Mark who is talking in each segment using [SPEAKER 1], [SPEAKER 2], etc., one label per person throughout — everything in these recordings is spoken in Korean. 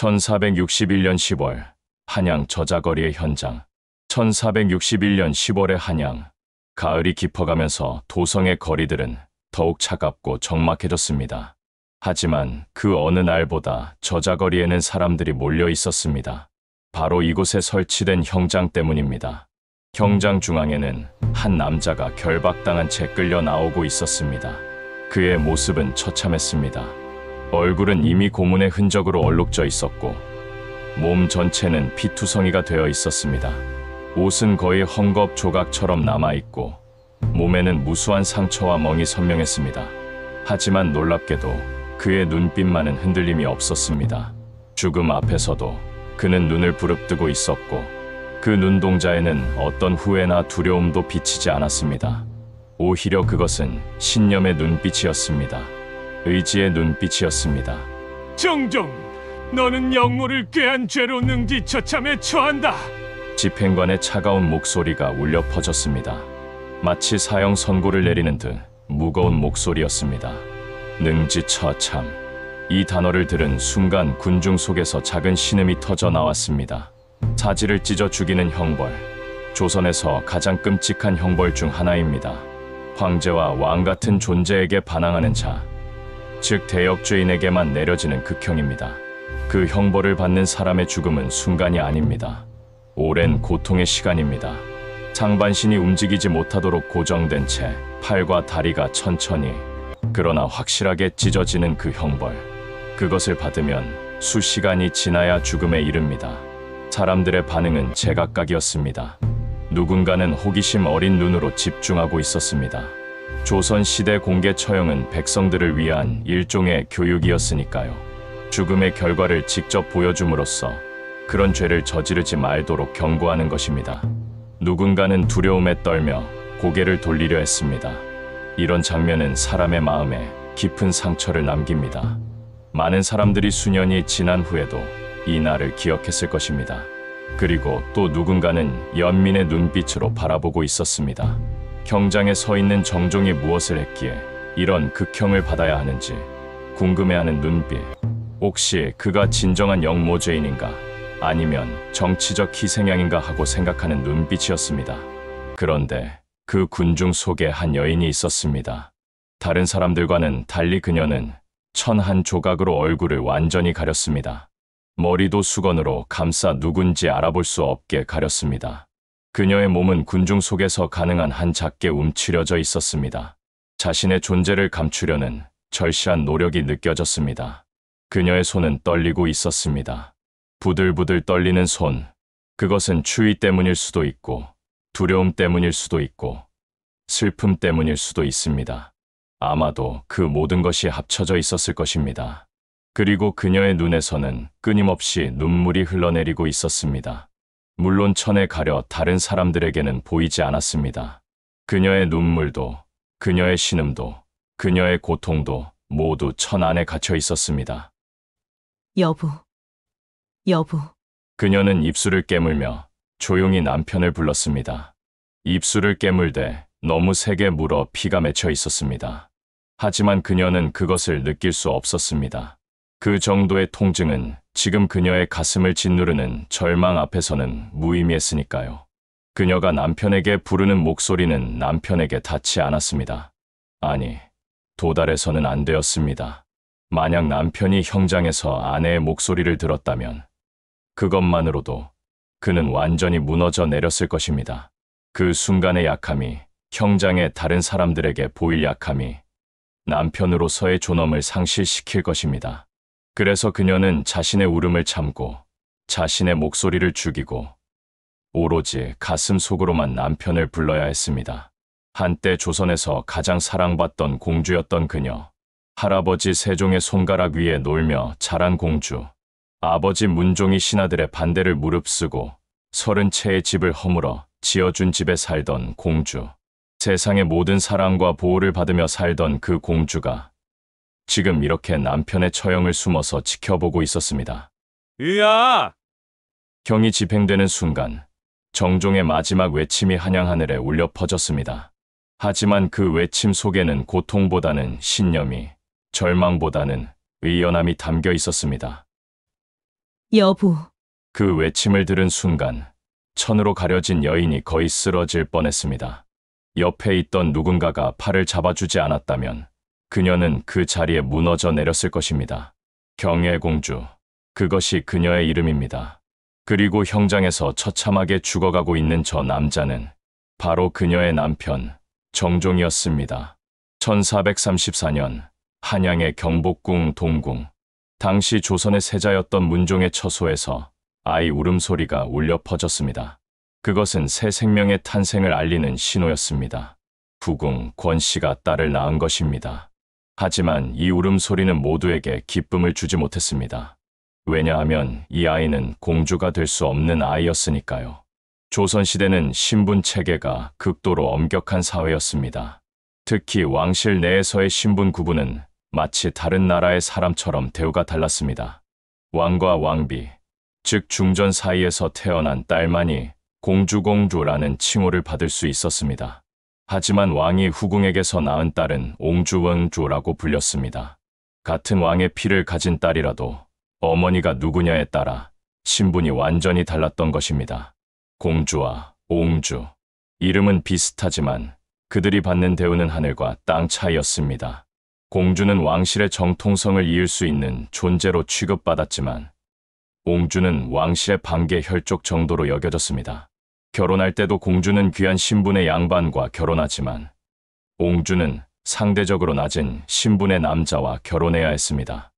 [SPEAKER 1] 1461년 10월 한양 저자거리의 현장. 1461년 10월의 한양. 가을이 깊어가면서 도성의 거리들은 더욱 차갑고 적막해졌습니다. 하지만 그 어느 날보다 저자거리에는 사람들이 몰려 있었습니다. 바로 이곳에 설치된 형장 때문입니다. 형장 중앙에는 한 남자가 결박당한 채 끌려 나오고 있었습니다. 그의 모습은 처참했습니다. 얼굴은 이미 고문의 흔적으로 얼룩져 있었고 몸 전체는 피투성이가 되어 있었습니다. 옷은 거의 헝겊 조각처럼 남아있고 몸에는 무수한 상처와 멍이 선명했습니다. 하지만 놀랍게도 그의 눈빛만은 흔들림이 없었습니다. 죽음 앞에서도 그는 눈을 부릅뜨고 있었고 그 눈동자에는 어떤 후회나 두려움도 비치지 않았습니다. 오히려 그것은 신념의 눈빛이었습니다. 의지의 눈빛이었습니다.
[SPEAKER 2] 정종, 너는 영모를 꾀한 죄로 능지처참에 처한다.
[SPEAKER 1] 집행관의 차가운 목소리가 울려 퍼졌습니다. 마치 사형 선고를 내리는 듯 무거운 목소리였습니다. 능지처참. 이 단어를 들은 순간 군중 속에서 작은 신음이 터져 나왔습니다. 사지를 찢어 죽이는 형벌. 조선에서 가장 끔찍한 형벌 중 하나입니다. 황제와 왕 같은 존재에게 반항하는 자, 즉 대역죄인에게만 내려지는 극형입니다. 그 형벌을 받는 사람의 죽음은 순간이 아닙니다. 오랜 고통의 시간입니다. 상반신이 움직이지 못하도록 고정된 채 팔과 다리가 천천히 그러나 확실하게 찢어지는 그 형벌. 그것을 받으면 수시간이 지나야 죽음에 이릅니다. 사람들의 반응은 제각각이었습니다. 누군가는 호기심 어린 눈으로 집중하고 있었습니다. 조선시대 공개 처형은 백성들을 위한 일종의 교육이었으니까요. 죽음의 결과를 직접 보여줌으로써 그런 죄를 저지르지 말도록 경고하는 것입니다. 누군가는 두려움에 떨며 고개를 돌리려 했습니다. 이런 장면은 사람의 마음에 깊은 상처를 남깁니다. 많은 사람들이 수년이 지난 후에도 이 날을 기억했을 것입니다. 그리고 또 누군가는 연민의 눈빛으로 바라보고 있었습니다. 형장에 서 있는 정종이 무엇을 했기에 이런 극형을 받아야 하는지 궁금해하는 눈빛. 혹시 그가 진정한 영모죄인인가 아니면 정치적 희생양인가 하고 생각하는 눈빛이었습니다. 그런데 그 군중 속에 한 여인이 있었습니다. 다른 사람들과는 달리 그녀는 천 한 조각으로 얼굴을 완전히 가렸습니다. 머리도 수건으로 감싸 누군지 알아볼 수 없게 가렸습니다. 그녀의 몸은 군중 속에서 가능한 한 작게 움츠려져 있었습니다. 자신의 존재를 감추려는 절실한 노력이 느껴졌습니다. 그녀의 손은 떨리고 있었습니다. 부들부들 떨리는 손. 그것은 추위 때문일 수도 있고 두려움 때문일 수도 있고 슬픔 때문일 수도 있습니다. 아마도 그 모든 것이 합쳐져 있었을 것입니다. 그리고 그녀의 눈에서는 끊임없이 눈물이 흘러내리고 있었습니다. 물론 천에 가려 다른 사람들에게는 보이지 않았습니다. 그녀의 눈물도, 그녀의 신음도, 그녀의 고통도 모두 천 안에 갇혀 있었습니다.
[SPEAKER 3] 여보, 여보.
[SPEAKER 1] 그녀는 입술을 깨물며 조용히 남편을 불렀습니다. 입술을 깨물되 너무 세게 물어 피가 맺혀 있었습니다. 하지만 그녀는 그것을 느낄 수 없었습니다. 그 정도의 통증은 지금 그녀의 가슴을 짓누르는 절망 앞에서는 무의미했으니까요. 그녀가 남편에게 부르는 목소리는 남편에게 닿지 않았습니다. 아니, 도달해서는 안 되었습니다. 만약 남편이 형장에서 아내의 목소리를 들었다면 그것만으로도 그는 완전히 무너져 내렸을 것입니다. 그 순간의 약함이, 형장의 다른 사람들에게 보일 약함이 남편으로서의 존엄을 상실시킬 것입니다. 그래서 그녀는 자신의 울음을 참고 자신의 목소리를 죽이고 오로지 가슴 속으로만 남편을 불러야 했습니다. 한때 조선에서 가장 사랑받던 공주였던 그녀. 할아버지 세종의 손가락 위에 놀며 자란 공주. 아버지 문종이 신하들의 반대를 무릅쓰고 30채의 집을 허물어 지어준 집에 살던 공주. 세상의 모든 사랑과 보호를 받으며 살던 그 공주가 지금 이렇게 남편의 처형을 숨어서 지켜보고 있었습니다.
[SPEAKER 2] 으아!
[SPEAKER 1] 형이 집행되는 순간 정종의 마지막 외침이 한양 하늘에 울려 퍼졌습니다. 하지만 그 외침 속에는 고통보다는 신념이, 절망보다는 의연함이 담겨 있었습니다.
[SPEAKER 3] 여보,
[SPEAKER 1] 그 외침을 들은 순간 천으로 가려진 여인이 거의 쓰러질 뻔했습니다. 옆에 있던 누군가가 팔을 잡아주지 않았다면 그녀는 그 자리에 무너져 내렸을 것입니다. 경애공주, 그것이 그녀의 이름입니다. 그리고 형장에서 처참하게 죽어가고 있는 저 남자는 바로 그녀의 남편 정종이었습니다. 1434년 한양의 경복궁 동궁, 당시 조선의 세자였던 문종의 처소에서 아이 울음소리가 울려 퍼졌습니다. 그것은 새 생명의 탄생을 알리는 신호였습니다. 후궁 권씨가 딸을 낳은 것입니다. 하지만 이 울음소리는 모두에게 기쁨을 주지 못했습니다. 왜냐하면 이 아이는 공주가 될 수 없는 아이였으니까요. 조선시대는 신분 체계가 극도로 엄격한 사회였습니다. 특히 왕실 내에서의 신분 구분은 마치 다른 나라의 사람처럼 대우가 달랐습니다. 왕과 왕비, 즉 중전 사이에서 태어난 딸만이 공주라는 칭호를 받을 수 있었습니다. 하지만 왕이 후궁에게서 낳은 딸은 옹주왕조라고 불렸습니다. 같은 왕의 피를 가진 딸이라도 어머니가 누구냐에 따라 신분이 완전히 달랐던 것입니다. 공주와 옹주, 이름은 비슷하지만 그들이 받는 대우는 하늘과 땅 차이였습니다. 공주는 왕실의 정통성을 이을 수 있는 존재로 취급받았지만 옹주는 왕실의 반계 혈족 정도로 여겨졌습니다. 결혼할 때도 공주는 귀한 신분의 양반과 결혼하지만 옹주는 상대적으로 낮은 신분의 남자와 결혼해야 했습니다.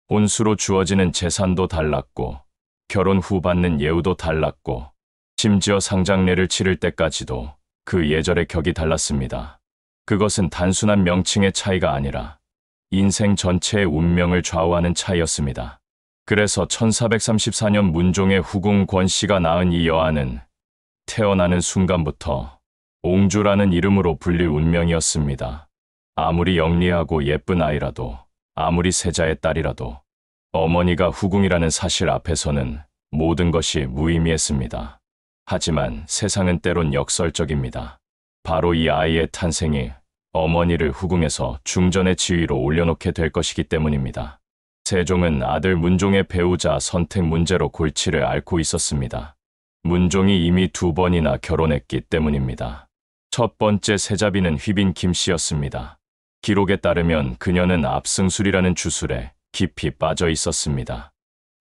[SPEAKER 1] 혼수로 주어지는 재산도 달랐고 결혼 후 받는 예우도 달랐고 심지어 상장례를 치를 때까지도 그 예절의 격이 달랐습니다. 그것은 단순한 명칭의 차이가 아니라 인생 전체의 운명을 좌우하는 차이였습니다. 그래서 1434년 문종의 후궁 권씨가 낳은 이 여아는 태어나는 순간부터 옹주라는 이름으로 불릴 운명이었습니다. 아무리 영리하고 예쁜 아이라도, 아무리 세자의 딸이라도 어머니가 후궁이라는 사실 앞에서는 모든 것이 무의미했습니다. 하지만 세상은 때론 역설적입니다. 바로 이 아이의 탄생이 어머니를 후궁에서 중전의 지위로 올려놓게 될 것이기 때문입니다. 세종은 아들 문종의 배우자 선택 문제로 골치를 앓고 있었습니다. 문종이 이미 2번이나 결혼했기 때문입니다. 첫 번째 세자비는 휘빈 김씨였습니다. 기록에 따르면 그녀는 압승술이라는 주술에 깊이 빠져 있었습니다.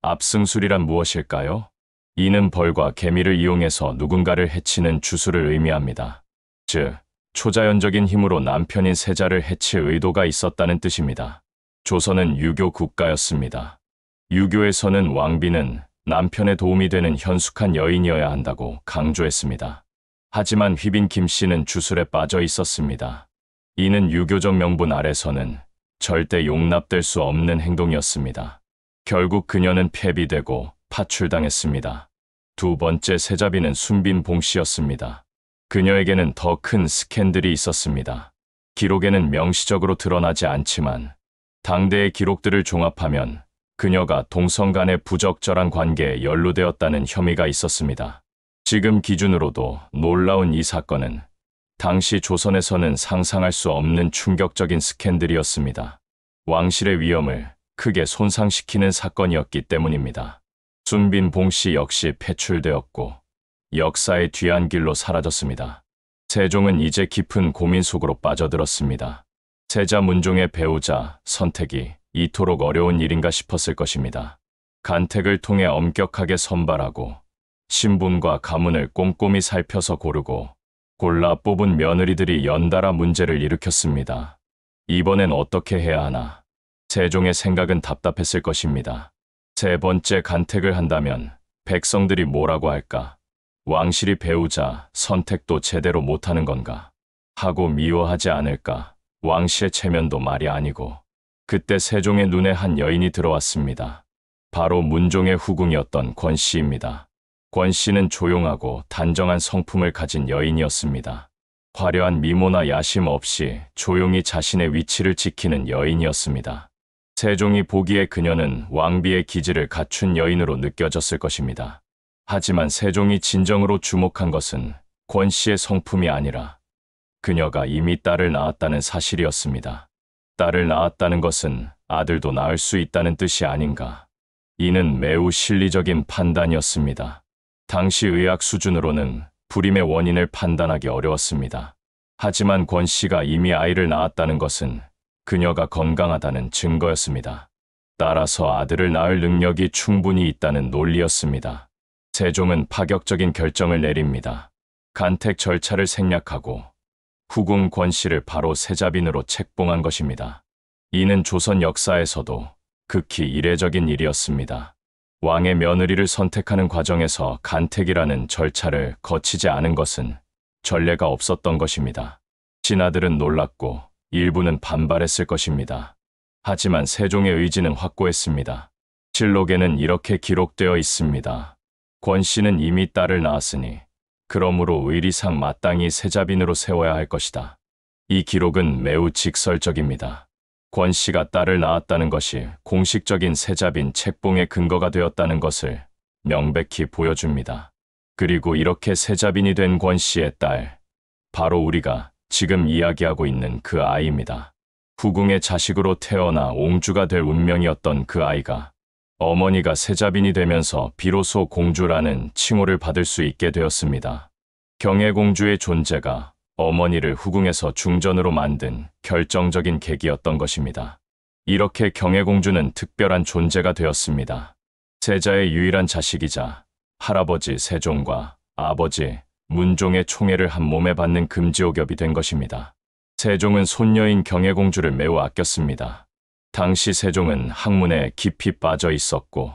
[SPEAKER 1] 압승술이란 무엇일까요? 이는 벌과 개미를 이용해서 누군가를 해치는 주술을 의미합니다. 즉, 초자연적인 힘으로 남편인 세자를 해칠 의도가 있었다는 뜻입니다. 조선은 유교 국가였습니다. 유교에서는 왕비는 남편의 도움이 되는 현숙한 여인이어야 한다고 강조했습니다. 하지만 휘빈 김씨는 주술에 빠져 있었습니다. 이는 유교적 명분 아래서는 절대 용납될 수 없는 행동이었습니다. 결국 그녀는 폐비되고 파출당했습니다. 두 번째 세자비는 순빈 봉씨였습니다. 그녀에게는 더 큰 스캔들이 있었습니다. 기록에는 명시적으로 드러나지 않지만 당대의 기록들을 종합하면 그녀가 동성 간의 부적절한 관계에 연루되었다는 혐의가 있었습니다. 지금 기준으로도 놀라운 이 사건은 당시 조선에서는 상상할 수 없는 충격적인 스캔들이었습니다. 왕실의 위엄을 크게 손상시키는 사건이었기 때문입니다. 순빈 봉씨 역시 패출되었고 역사의 뒤안길로 사라졌습니다. 세종은 이제 깊은 고민 속으로 빠져들었습니다. 세자 문종의 배우자 선택이 이토록 어려운 일인가 싶었을 것입니다. 간택을 통해 엄격하게 선발하고 신분과 가문을 꼼꼼히 살펴서 고르고 골라 뽑은 며느리들이 연달아 문제를 일으켰습니다. 이번엔 어떻게 해야 하나? 세종의 생각은 답답했을 것입니다. 세 번째 간택을 한다면 백성들이 뭐라고 할까? 왕실이 배우자 선택도 제대로 못하는 건가? 하고 미워하지 않을까? 왕실의 체면도 말이 아니고. 그때 세종의 눈에 한 여인이 들어왔습니다. 바로 문종의 후궁이었던 권씨입니다. 권씨는 조용하고 단정한 성품을 가진 여인이었습니다. 화려한 미모나 야심 없이 조용히 자신의 위치를 지키는 여인이었습니다. 세종이 보기에 그녀는 왕비의 기질을 갖춘 여인으로 느껴졌을 것입니다. 하지만 세종이 진정으로 주목한 것은 권씨의 성품이 아니라 그녀가 이미 딸을 낳았다는 사실이었습니다. 딸을 낳았다는 것은 아들도 낳을 수 있다는 뜻이 아닌가. 이는 매우 실리적인 판단이었습니다. 당시 의학 수준으로는 불임의 원인을 판단하기 어려웠습니다. 하지만 권 씨가 이미 아이를 낳았다는 것은 그녀가 건강하다는 증거였습니다. 따라서 아들을 낳을 능력이 충분히 있다는 논리였습니다. 세종은 파격적인 결정을 내립니다. 간택 절차를 생략하고 후궁 권 씨를 바로 세자빈으로 책봉한 것입니다. 이는 조선 역사에서도 극히 이례적인 일이었습니다. 왕의 며느리를 선택하는 과정에서 간택이라는 절차를 거치지 않은 것은 전례가 없었던 것입니다. 신하들은 놀랐고 일부는 반발했을 것입니다. 하지만 세종의 의지는 확고했습니다. 실록에는 이렇게 기록되어 있습니다. 권 씨는 이미 딸을 낳았으니 그러므로 의리상 마땅히 세자빈으로 세워야 할 것이다. 이 기록은 매우 직설적입니다. 권 씨가 딸을 낳았다는 것이 공식적인 세자빈 책봉의 근거가 되었다는 것을 명백히 보여줍니다. 그리고 이렇게 세자빈이 된 권 씨의 딸, 바로 우리가 지금 이야기하고 있는 그 아이입니다. 후궁의 자식으로 태어나 옹주가 될 운명이었던 그 아이가 어머니가 세자빈이 되면서 비로소 공주라는 칭호를 받을 수 있게 되었습니다. 경혜공주의 존재가 어머니를 후궁에서 중전으로 만든 결정적인 계기였던 것입니다. 이렇게 경혜공주는 특별한 존재가 되었습니다. 세자의 유일한 자식이자 할아버지 세종과 아버지 문종의 총애를 한 몸에 받는 금지옥엽이 된 것입니다. 세종은 손녀인 경혜공주를 매우 아꼈습니다. 당시 세종은 학문에 깊이 빠져 있었고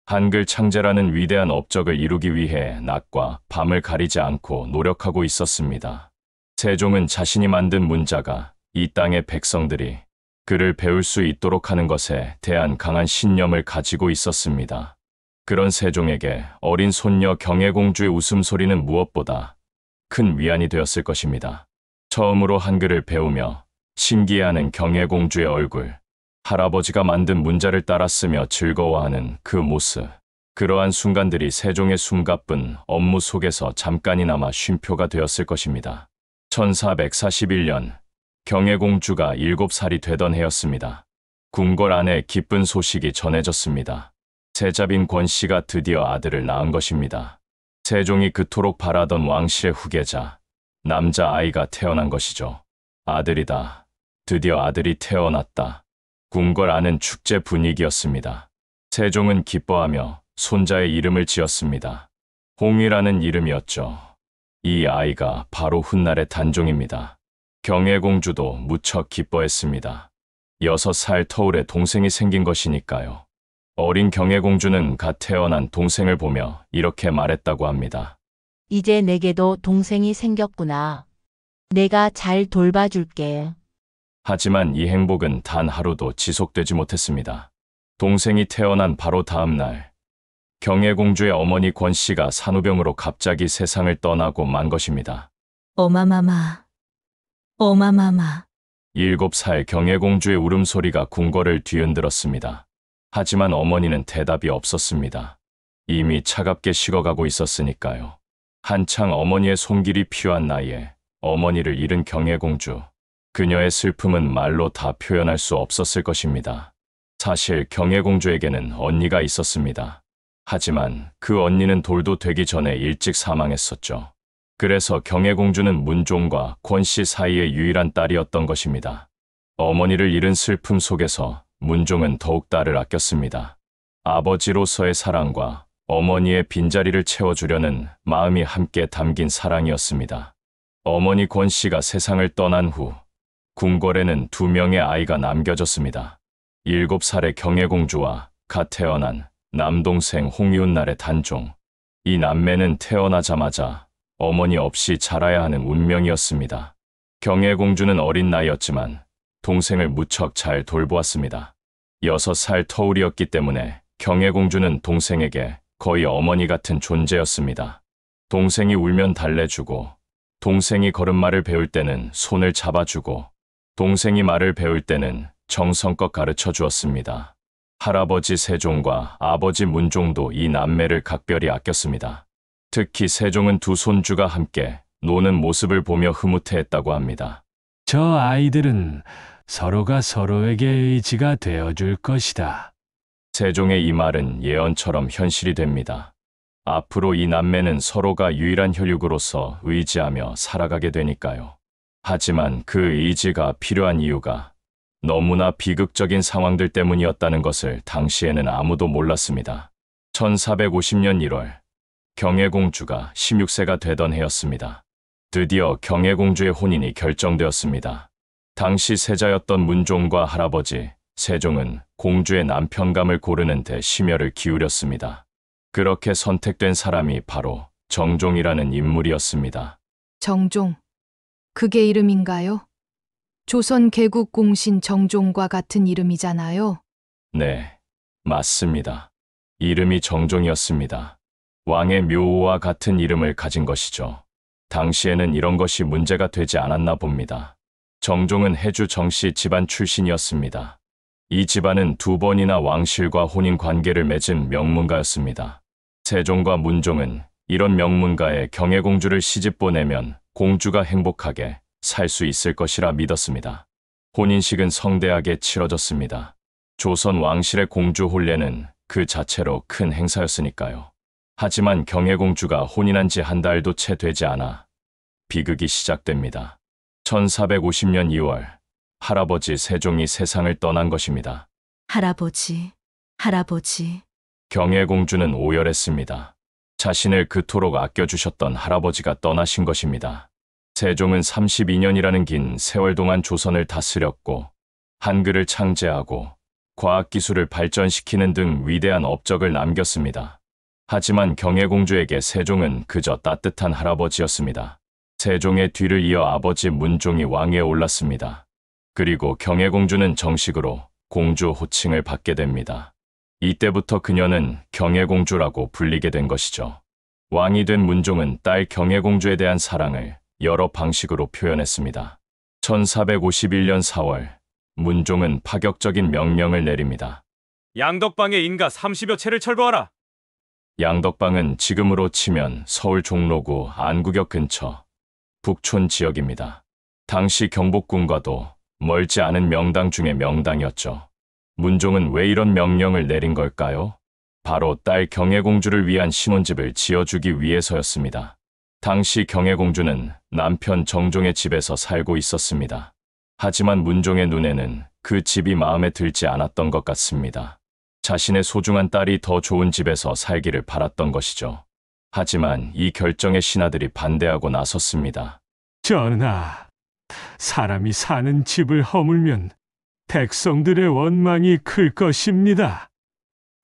[SPEAKER 1] 한글 창제라는 위대한 업적을 이루기 위해 낮과 밤을 가리지 않고 노력하고 있었습니다. 세종은 자신이 만든 문자가 이 땅의 백성들이 글을 배울 수 있도록 하는 것에 대한 강한 신념을 가지고 있었습니다. 그런 세종에게 어린 손녀 경혜공주의 웃음소리는 무엇보다 큰 위안이 되었을 것입니다. 처음으로 한글을 배우며 신기해하는 경혜공주의 얼굴, 할아버지가 만든 문자를 따라 쓰며 즐거워하는 그 모습, 그러한 순간들이 세종의 숨가쁜 업무 속에서 잠깐이나마 쉼표가 되었을 것입니다. 1441년 경혜공주가 7살이 되던 해였습니다. 궁궐 안에 기쁜 소식이 전해졌습니다. 세자빈 권 씨가 드디어 아들을 낳은 것입니다. 세종이 그토록 바라던 왕실의 후계자, 남자아이가 태어난 것이죠. 아들이다. 드디어 아들이 태어났다. 궁궐 안은 축제 분위기였습니다. 세종은 기뻐하며 손자의 이름을 지었습니다. 홍이라는 이름이었죠. 이 아이가 바로 훗날의 단종입니다. 경혜공주도 무척 기뻐했습니다. 6살 터울에 동생이 생긴 것이니까요. 어린 경혜공주는 갓 태어난 동생을 보며 이렇게 말했다고 합니다.
[SPEAKER 4] 이제 내게도 동생이 생겼구나. 내가 잘 돌봐줄게.
[SPEAKER 1] 하지만 이 행복은 단 하루도 지속되지 못했습니다. 동생이 태어난 바로 다음 날, 경혜공주의 어머니 권 씨가 산후병으로 갑자기 세상을 떠나고 만 것입니다.
[SPEAKER 3] 어마마마, 어마마마.
[SPEAKER 1] 7살 경혜공주의 울음소리가 궁궐을 뒤흔들었습니다. 하지만 어머니는 대답이 없었습니다. 이미 차갑게 식어가고 있었으니까요. 한창 어머니의 손길이 필요한 나이에 어머니를 잃은 경혜공주. 그녀의 슬픔은 말로 다 표현할 수 없었을 것입니다. 사실 경혜공주에게는 언니가 있었습니다. 하지만 그 언니는 돌도 되기 전에 일찍 사망했었죠. 그래서 경혜공주는 문종과 권 씨 사이의 유일한 딸이었던 것입니다. 어머니를 잃은 슬픔 속에서 문종은 더욱 딸을 아꼈습니다. 아버지로서의 사랑과 어머니의 빈자리를 채워주려는 마음이 함께 담긴 사랑이었습니다. 어머니 권 씨가 세상을 떠난 후 궁궐에는 2명의 아이가 남겨졌습니다. 7살의 경혜공주와 갓 태어난 남동생 홍이훗날의 단종. 이 남매는 태어나자마자 어머니 없이 자라야 하는 운명이었습니다. 경혜공주는 어린 나이였지만 동생을 무척 잘 돌보았습니다. 6살 터울이었기 때문에 경혜공주는 동생에게 거의 어머니 같은 존재였습니다. 동생이 울면 달래주고, 동생이 걸음마를 배울 때는 손을 잡아주고, 동생이 말을 배울 때는 정성껏 가르쳐 주었습니다. 할아버지 세종과 아버지 문종도 이 남매를 각별히 아꼈습니다. 특히 세종은 두 손주가 함께 노는 모습을 보며 흐뭇해했다고 합니다.
[SPEAKER 2] 저 아이들은 서로가 서로에게 의지가 되어줄 것이다.
[SPEAKER 1] 세종의 이 말은 예언처럼 현실이 됩니다. 앞으로 이 남매는 서로가 유일한 혈육으로서 의지하며 살아가게 되니까요. 하지만 그 의지가 필요한 이유가 너무나 비극적인 상황들 때문이었다는 것을 당시에는 아무도 몰랐습니다. 1450년 1월, 경혜공주가 16세가 되던 해였습니다. 드디어 경혜공주의 혼인이 결정되었습니다. 당시 세자였던 문종과 할아버지 세종은 공주의 남편감을 고르는 데 심혈을 기울였습니다. 그렇게 선택된 사람이 바로 정종이라는 인물이었습니다.
[SPEAKER 5] 정종. 그게 이름인가요? 조선 개국 공신 정종과 같은 이름이잖아요.
[SPEAKER 1] 네, 맞습니다. 이름이 정종이었습니다. 왕의 묘호와 같은 이름을 가진 것이죠. 당시에는 이런 것이 문제가 되지 않았나 봅니다. 정종은 해주 정씨 집안 출신이었습니다. 이 집안은 2번이나 왕실과 혼인 관계를 맺은 명문가였습니다. 세종과 문종은 이런 명문가에 경혜공주를 시집 보내면 공주가 행복하게 살 수 있을 것이라 믿었습니다. 혼인식은 성대하게 치러졌습니다. 조선 왕실의 공주 혼례는 그 자체로 큰 행사였으니까요. 하지만 경혜공주가 혼인한 지 한 달도 채 되지 않아 비극이 시작됩니다. 1450년 2월, 할아버지 세종이 세상을 떠난 것입니다.
[SPEAKER 3] 할아버지, 할아버지.
[SPEAKER 1] 경혜공주는 오열했습니다. 자신을 그토록 아껴주셨던 할아버지가 떠나신 것입니다. 세종은 32년이라는 긴 세월 동안 조선을 다스렸고 한글을 창제하고 과학기술을 발전시키는 등 위대한 업적을 남겼습니다. 하지만 경혜공주에게 세종은 그저 따뜻한 할아버지였습니다. 세종의 뒤를 이어 아버지 문종이 왕위에 올랐습니다. 그리고 경혜공주는 정식으로 공주 호칭을 받게 됩니다. 이때부터 그녀는 경혜공주라고 불리게 된 것이죠. 왕이 된 문종은 딸 경혜공주에 대한 사랑을 여러 방식으로 표현했습니다. 1451년 4월, 문종은 파격적인 명령을 내립니다.
[SPEAKER 2] 양덕방의 인가 30여 채를 철거하라.
[SPEAKER 1] 양덕방은 지금으로 치면 서울 종로구 안구역 근처 북촌 지역입니다. 당시 경복궁과도 멀지 않은 명당 중의 명당이었죠. 문종은 왜 이런 명령을 내린 걸까요? 바로 딸 경혜공주를 위한 신혼집을 지어주기 위해서였습니다. 당시 경혜공주는 남편 정종의 집에서 살고 있었습니다. 하지만 문종의 눈에는 그 집이 마음에 들지 않았던 것 같습니다. 자신의 소중한 딸이 더 좋은 집에서 살기를 바랐던 것이죠. 하지만 이 결정에 신하들이 반대하고 나섰습니다.
[SPEAKER 2] 전하, 사람이 사는 집을 허물면 백성들의 원망이 클 것입니다.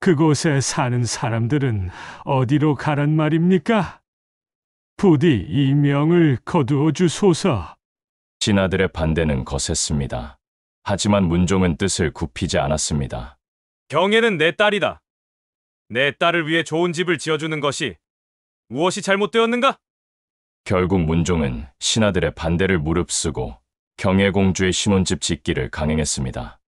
[SPEAKER 2] 그곳에 사는 사람들은 어디로 가란 말입니까? 부디 이 명을 거두어 주소서.
[SPEAKER 1] 신하들의 반대는 거셌습니다. 하지만 문종은 뜻을 굽히지 않았습니다.
[SPEAKER 2] 경혜는 내 딸이다. 내 딸을 위해 좋은 집을 지어주는 것이 무엇이 잘못되었는가?
[SPEAKER 1] 결국 문종은 신하들의 반대를 무릅쓰고 경혜공주의 신혼집 짓기를 강행했습니다.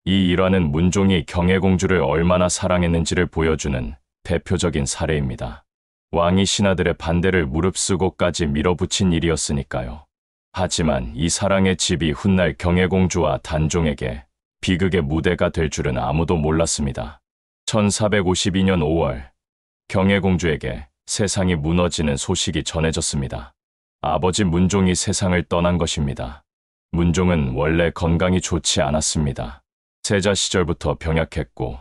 [SPEAKER 1] 이 일화는 문종이 경혜공주를 얼마나 사랑했는지를 보여주는 대표적인 사례입니다. 왕이 신하들의 반대를 무릅쓰고까지 밀어붙인 일이었으니까요. 하지만 이 사랑의 집이 훗날 경혜공주와 단종에게 비극의 무대가 될 줄은 아무도 몰랐습니다. 1452년 5월, 경혜공주에게 세상이 무너지는 소식이 전해졌습니다. 아버지 문종이 세상을 떠난 것입니다. 문종은 원래 건강이 좋지 않았습니다. 세자 시절부터 병약했고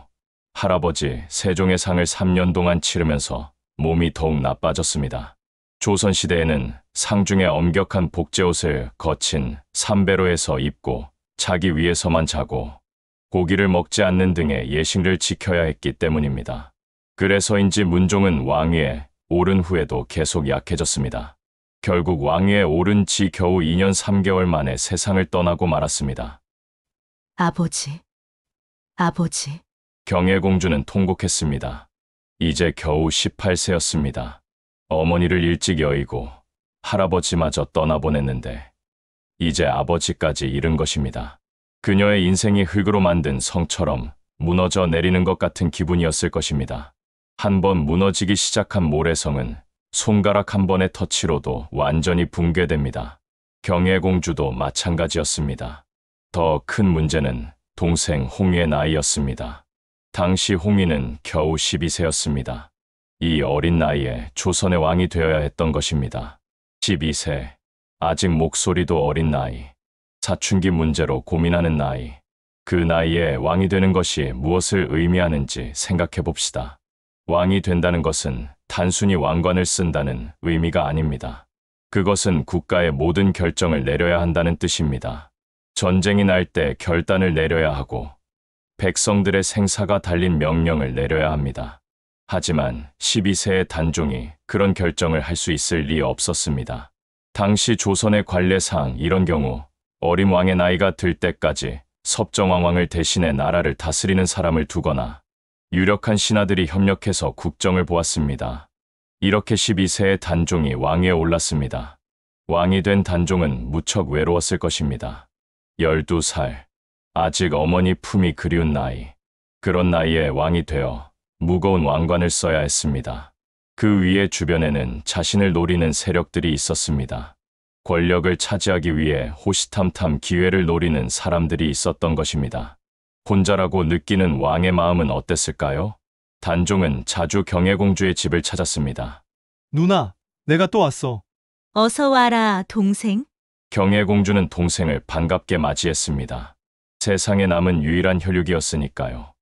[SPEAKER 1] 할아버지 세종의 상을 3년 동안 치르면서 몸이 더욱 나빠졌습니다. 조선시대에는 상중에 엄격한 복제옷을 거친 삼배로에서 입고 자기 위에서만 자고 고기를 먹지 않는 등의 예식을 지켜야 했기 때문입니다. 그래서인지 문종은 왕위에 오른 후에도 계속 약해졌습니다. 결국 왕위에 오른 지 겨우 2년 3개월 만에 세상을 떠나고 말았습니다.
[SPEAKER 3] 아버지, 아버지.
[SPEAKER 1] 경혜공주는 통곡했습니다. 이제 겨우 18세였습니다. 어머니를 일찍 여의고 할아버지마저 떠나보냈는데 이제 아버지까지 잃은 것입니다. 그녀의 인생이 흙으로 만든 성처럼 무너져 내리는 것 같은 기분이었을 것입니다. 한번 무너지기 시작한 모래성은 손가락 한 번의 터치로도 완전히 붕괴됩니다. 경혜공주도 마찬가지였습니다. 더 큰 문제는 동생 홍위의 나이였습니다. 당시 홍희는 겨우 12세였습니다. 이 어린 나이에 조선의 왕이 되어야 했던 것입니다. 12세, 아직 목소리도 어린 나이, 사춘기 문제로 고민하는 나이, 그 나이에 왕이 되는 것이 무엇을 의미하는지 생각해 봅시다. 왕이 된다는 것은 단순히 왕관을 쓴다는 의미가 아닙니다. 그것은 국가의 모든 결정을 내려야 한다는 뜻입니다. 전쟁이 날 때 결단을 내려야 하고 백성들의 생사가 달린 명령을 내려야 합니다. 하지만 12세의 단종이 그런 결정을 할 수 있을 리 없었습니다. 당시 조선의 관례상 이런 경우 어린 왕의 나이가 들 때까지 섭정왕왕을 대신해 나라를 다스리는 사람을 두거나 유력한 신하들이 협력해서 국정을 보았습니다. 이렇게 12세의 단종이 왕위에 올랐습니다. 왕이 된 단종은 무척 외로웠을 것입니다. 12살, 아직 어머니 품이 그리운 나이. 그런 나이에 왕이 되어 무거운 왕관을 써야 했습니다. 그 위에 주변에는 자신을 노리는 세력들이 있었습니다. 권력을 차지하기 위해 호시탐탐 기회를 노리는 사람들이 있었던 것입니다. 혼자라고 느끼는 왕의 마음은 어땠을까요? 단종은 자주 경혜공주의 집을 찾았습니다.
[SPEAKER 6] 누나, 내가 또 왔어.
[SPEAKER 3] 어서 와라, 동생.
[SPEAKER 1] 경혜공주는 동생을 반갑게 맞이했습니다. 세상에 남은 유일한 혈육이었으니까요.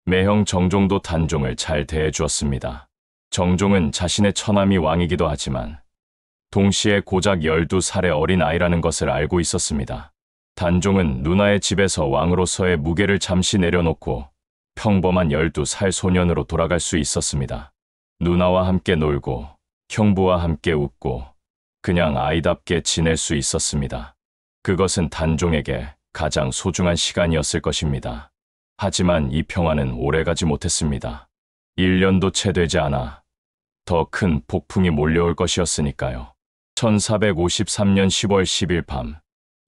[SPEAKER 1] 매형 정종도 단종을 잘 대해주었습니다. 정종은 자신의 처남이 왕이기도 하지만 동시에 고작 12살의 어린 아이라는 것을 알고 있었습니다. 단종은 누나의 집에서 왕으로서의 무게를 잠시 내려놓고 평범한 12살 소년으로 돌아갈 수 있었습니다. 누나와 함께 놀고 형부와 함께 웃고 그냥 아이답게 지낼 수 있었습니다. 그것은 단종에게 가장 소중한 시간이었을 것입니다. 하지만 이 평화는 오래가지 못했습니다. 1년도 채 되지 않아 더 큰 폭풍이 몰려올 것이었으니까요. 1453년 10월 10일 밤,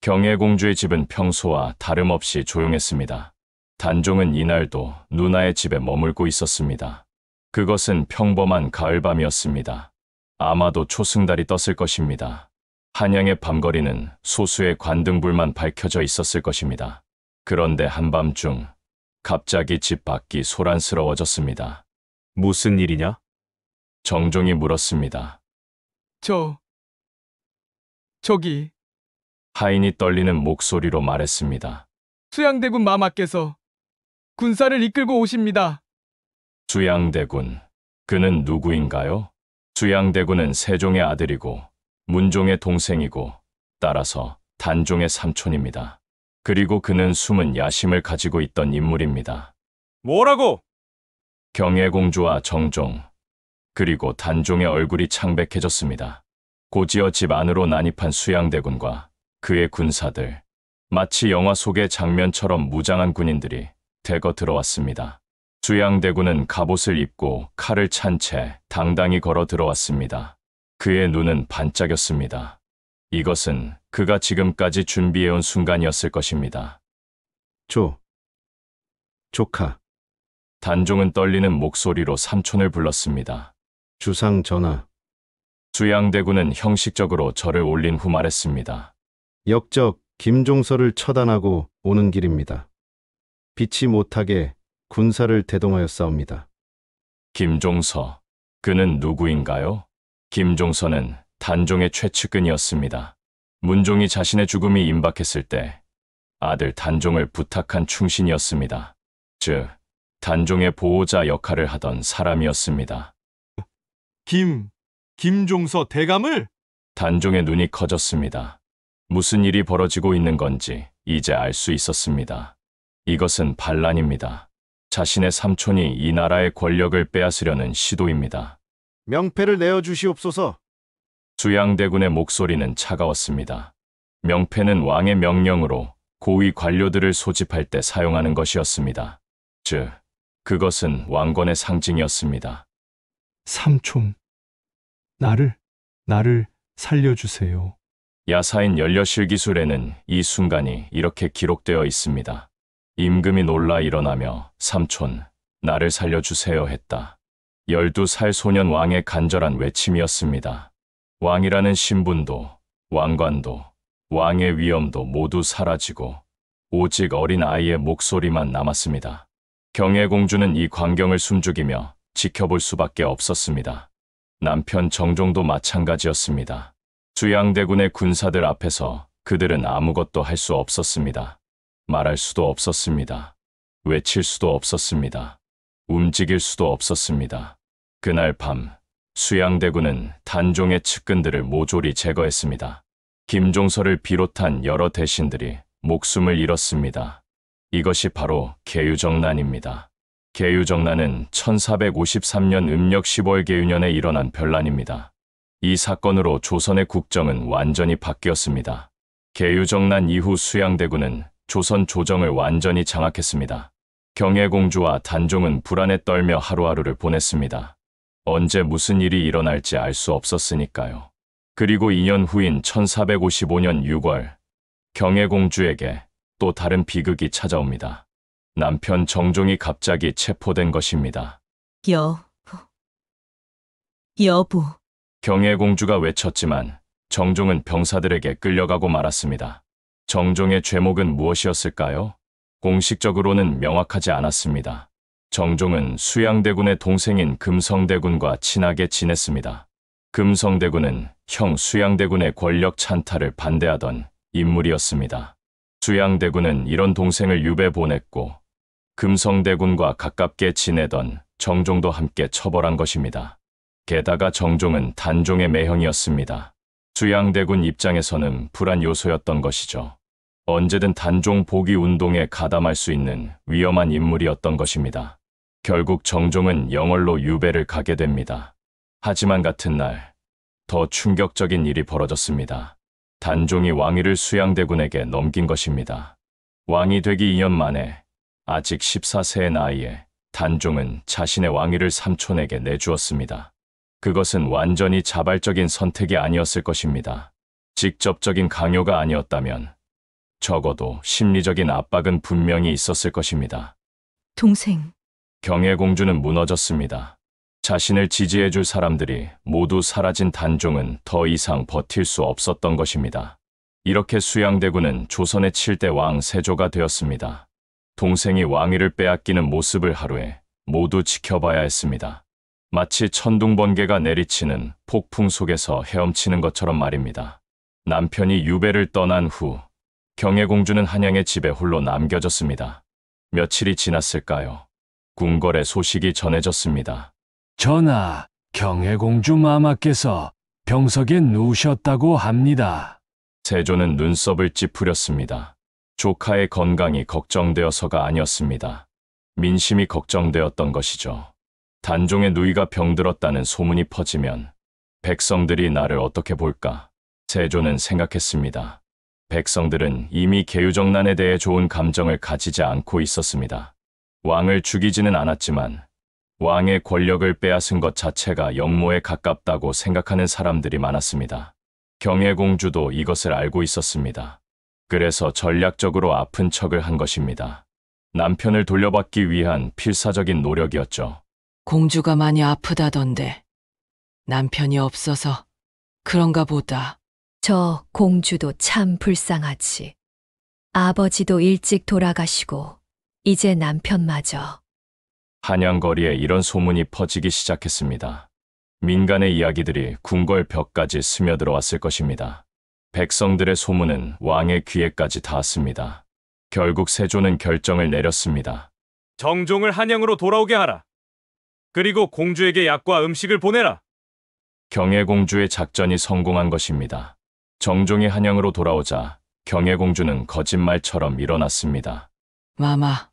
[SPEAKER 1] 경혜공주의 집은 평소와 다름없이 조용했습니다. 단종은 이날도 누나의 집에 머물고 있었습니다. 그것은 평범한 가을밤이었습니다. 아마도 초승달이 떴을 것입니다. 한양의 밤거리는 소수의 관등불만 밝혀져 있었을 것입니다. 그런데 한밤중 갑자기 집 밖이 소란스러워졌습니다.
[SPEAKER 2] 무슨 일이냐?
[SPEAKER 1] 정종이 물었습니다.
[SPEAKER 7] 저기
[SPEAKER 1] 하인이 떨리는 목소리로 말했습니다.
[SPEAKER 7] 수양대군 마마께서 군사를 이끌고 오십니다.
[SPEAKER 1] 수양대군, 그는 누구인가요? 수양대군은 세종의 아들이고 문종의 동생이고 따라서 단종의 삼촌입니다. 그리고 그는 숨은 야심을 가지고 있던 인물입니다.
[SPEAKER 2] 뭐라고?
[SPEAKER 1] 경혜공주와 정종, 그리고 단종의 얼굴이 창백해졌습니다. 곧이어 집 안으로 난입한 수양대군과 그의 군사들, 마치 영화 속의 장면처럼 무장한 군인들이 대거 들어왔습니다. 수양대군은 갑옷을 입고 칼을 찬 채 당당히 걸어 들어왔습니다. 그의 눈은 반짝였습니다. 이것은 그가 지금까지 준비해온 순간이었을 것입니다.
[SPEAKER 8] 조카,
[SPEAKER 1] 단종은 떨리는 목소리로 삼촌을 불렀습니다.
[SPEAKER 8] 주상 전하,
[SPEAKER 1] 수양대군은 형식적으로 절을 올린 후 말했습니다.
[SPEAKER 8] 역적 김종서를 처단하고 오는 길입니다. 빛이 못하게 군사를 대동하였사옵니다.
[SPEAKER 1] 김종서, 그는 누구인가요? 김종서는 단종의 최측근이었습니다. 문종이 자신의 죽음이 임박했을 때 아들 단종을 부탁한 충신이었습니다. 즉, 단종의 보호자 역할을 하던 사람이었습니다.
[SPEAKER 6] 김종서 대감을?
[SPEAKER 1] 단종의 눈이 커졌습니다. 무슨 일이 벌어지고 있는 건지 이제 알 수 있었습니다. 이것은 반란입니다. 자신의 삼촌이 이 나라의 권력을 빼앗으려는 시도입니다.
[SPEAKER 8] 명패를 내어주시옵소서.
[SPEAKER 1] 수양대군의 목소리는 차가웠습니다. 명패는 왕의 명령으로 고위 관료들을 소집할 때 사용하는 것이었습니다. 즉, 그것은 왕권의 상징이었습니다.
[SPEAKER 6] 삼촌, 나를 살려주세요.
[SPEAKER 1] 야사인 연려실기술에는 이 순간이 이렇게 기록되어 있습니다. 임금이 놀라 일어나며 삼촌, 나를 살려주세요 했다. 12살 소년 왕의 간절한 외침이었습니다. 왕이라는 신분도, 왕관도, 왕의 위엄도 모두 사라지고 오직 어린 아이의 목소리만 남았습니다. 경혜공주는 이 광경을 숨죽이며 지켜볼 수밖에 없었습니다. 남편 정종도 마찬가지였습니다. 수양대군의 군사들 앞에서 그들은 아무것도 할 수 없었습니다. 말할 수도 없었습니다. 외칠 수도 없었습니다. 움직일 수도 없었습니다. 그날 밤 수양대군은 단종의 측근들을 모조리 제거했습니다. 김종서를 비롯한 여러 대신들이 목숨을 잃었습니다. 이것이 바로 계유정난입니다. 계유정난은 1453년 음력 10월 계유년에 일어난 변란입니다. 이 사건으로 조선의 국정은 완전히 바뀌었습니다. 계유정난 이후 수양대군은 조선 조정을 완전히 장악했습니다. 경혜공주와 단종은 불안에 떨며 하루하루를 보냈습니다. 언제 무슨 일이 일어날지 알 수 없었으니까요. 그리고 2년 후인 1455년 6월, 경혜공주에게 또 다른 비극이 찾아옵니다. 남편 정종이 갑자기 체포된 것입니다.
[SPEAKER 3] 여보.
[SPEAKER 1] 경혜공주가 외쳤지만 정종은 병사들에게 끌려가고 말았습니다. 정종의 죄목은 무엇이었을까요? 공식적으로는 명확하지 않았습니다. 정종은 수양대군의 동생인 금성대군과 친하게 지냈습니다. 금성대군은 형 수양대군의 권력 찬탈을 반대하던 인물이었습니다. 수양대군은 이런 동생을 유배 보냈고 금성대군과 가깝게 지내던 정종도 함께 처벌한 것입니다. 게다가 정종은 단종의 매형이었습니다. 수양대군 입장에서는 불안 요소였던 것이죠. 언제든 단종 복위 운동에 가담할 수 있는 위험한 인물이었던 것입니다. 결국 정종은 영월로 유배를 가게 됩니다. 하지만 같은 날, 더 충격적인 일이 벌어졌습니다. 단종이 왕위를 수양대군에게 넘긴 것입니다. 왕이 되기 2년 만에 아직 14세의 나이에 단종은 자신의 왕위를 삼촌에게 내주었습니다. 그것은 완전히 자발적인 선택이 아니었을 것입니다. 직접적인 강요가 아니었다면 적어도 심리적인 압박은 분명히 있었을 것입니다.
[SPEAKER 3] 동생.
[SPEAKER 1] 경혜공주는 무너졌습니다. 자신을 지지해줄 사람들이 모두 사라진 단종은 더 이상 버틸 수 없었던 것입니다. 이렇게 수양대군은 조선의 7대 왕 세조가 되었습니다. 동생이 왕위를 빼앗기는 모습을 하루에 모두 지켜봐야 했습니다. 마치 천둥번개가 내리치는 폭풍 속에서 헤엄치는 것처럼 말입니다. 남편이 유배를 떠난 후 경혜공주는 한양의 집에 홀로 남겨졌습니다. 며칠이 지났을까요? 궁궐에 소식이 전해졌습니다.
[SPEAKER 9] 전하, 경혜공주 마마께서 병석에 누우셨다고 합니다.
[SPEAKER 1] 세조는 눈썹을 찌푸렸습니다. 조카의 건강이 걱정되어서가 아니었습니다. 민심이 걱정되었던 것이죠. 단종의 누이가 병들었다는 소문이 퍼지면 백성들이 나를 어떻게 볼까? 세조는 생각했습니다. 백성들은 이미 계유정난에 대해 좋은 감정을 가지지 않고 있었습니다. 왕을 죽이지는 않았지만 왕의 권력을 빼앗은 것 자체가 역모에 가깝다고 생각하는 사람들이 많았습니다. 경혜공주도 이것을 알고 있었습니다. 그래서 전략적으로 아픈 척을 한 것입니다. 남편을 돌려받기 위한 필사적인 노력이었죠.
[SPEAKER 10] 공주가 많이 아프다던데 남편이 없어서 그런가 보다.
[SPEAKER 11] 저 공주도 참 불쌍하지. 아버지도 일찍 돌아가시고 이제 남편마저.
[SPEAKER 1] 한양거리에 이런 소문이 퍼지기 시작했습니다. 민간의 이야기들이 궁궐 벽까지 스며들어왔을 것입니다. 백성들의 소문은 왕의 귀에까지 닿았습니다. 결국 세조는 결정을 내렸습니다.
[SPEAKER 2] 정종을 한양으로 돌아오게 하라. 그리고 공주에게 약과 음식을 보내라.
[SPEAKER 1] 경혜공주의 작전이 성공한 것입니다. 정종이 한양으로 돌아오자 경혜공주는 거짓말처럼 일어났습니다.
[SPEAKER 10] 마마,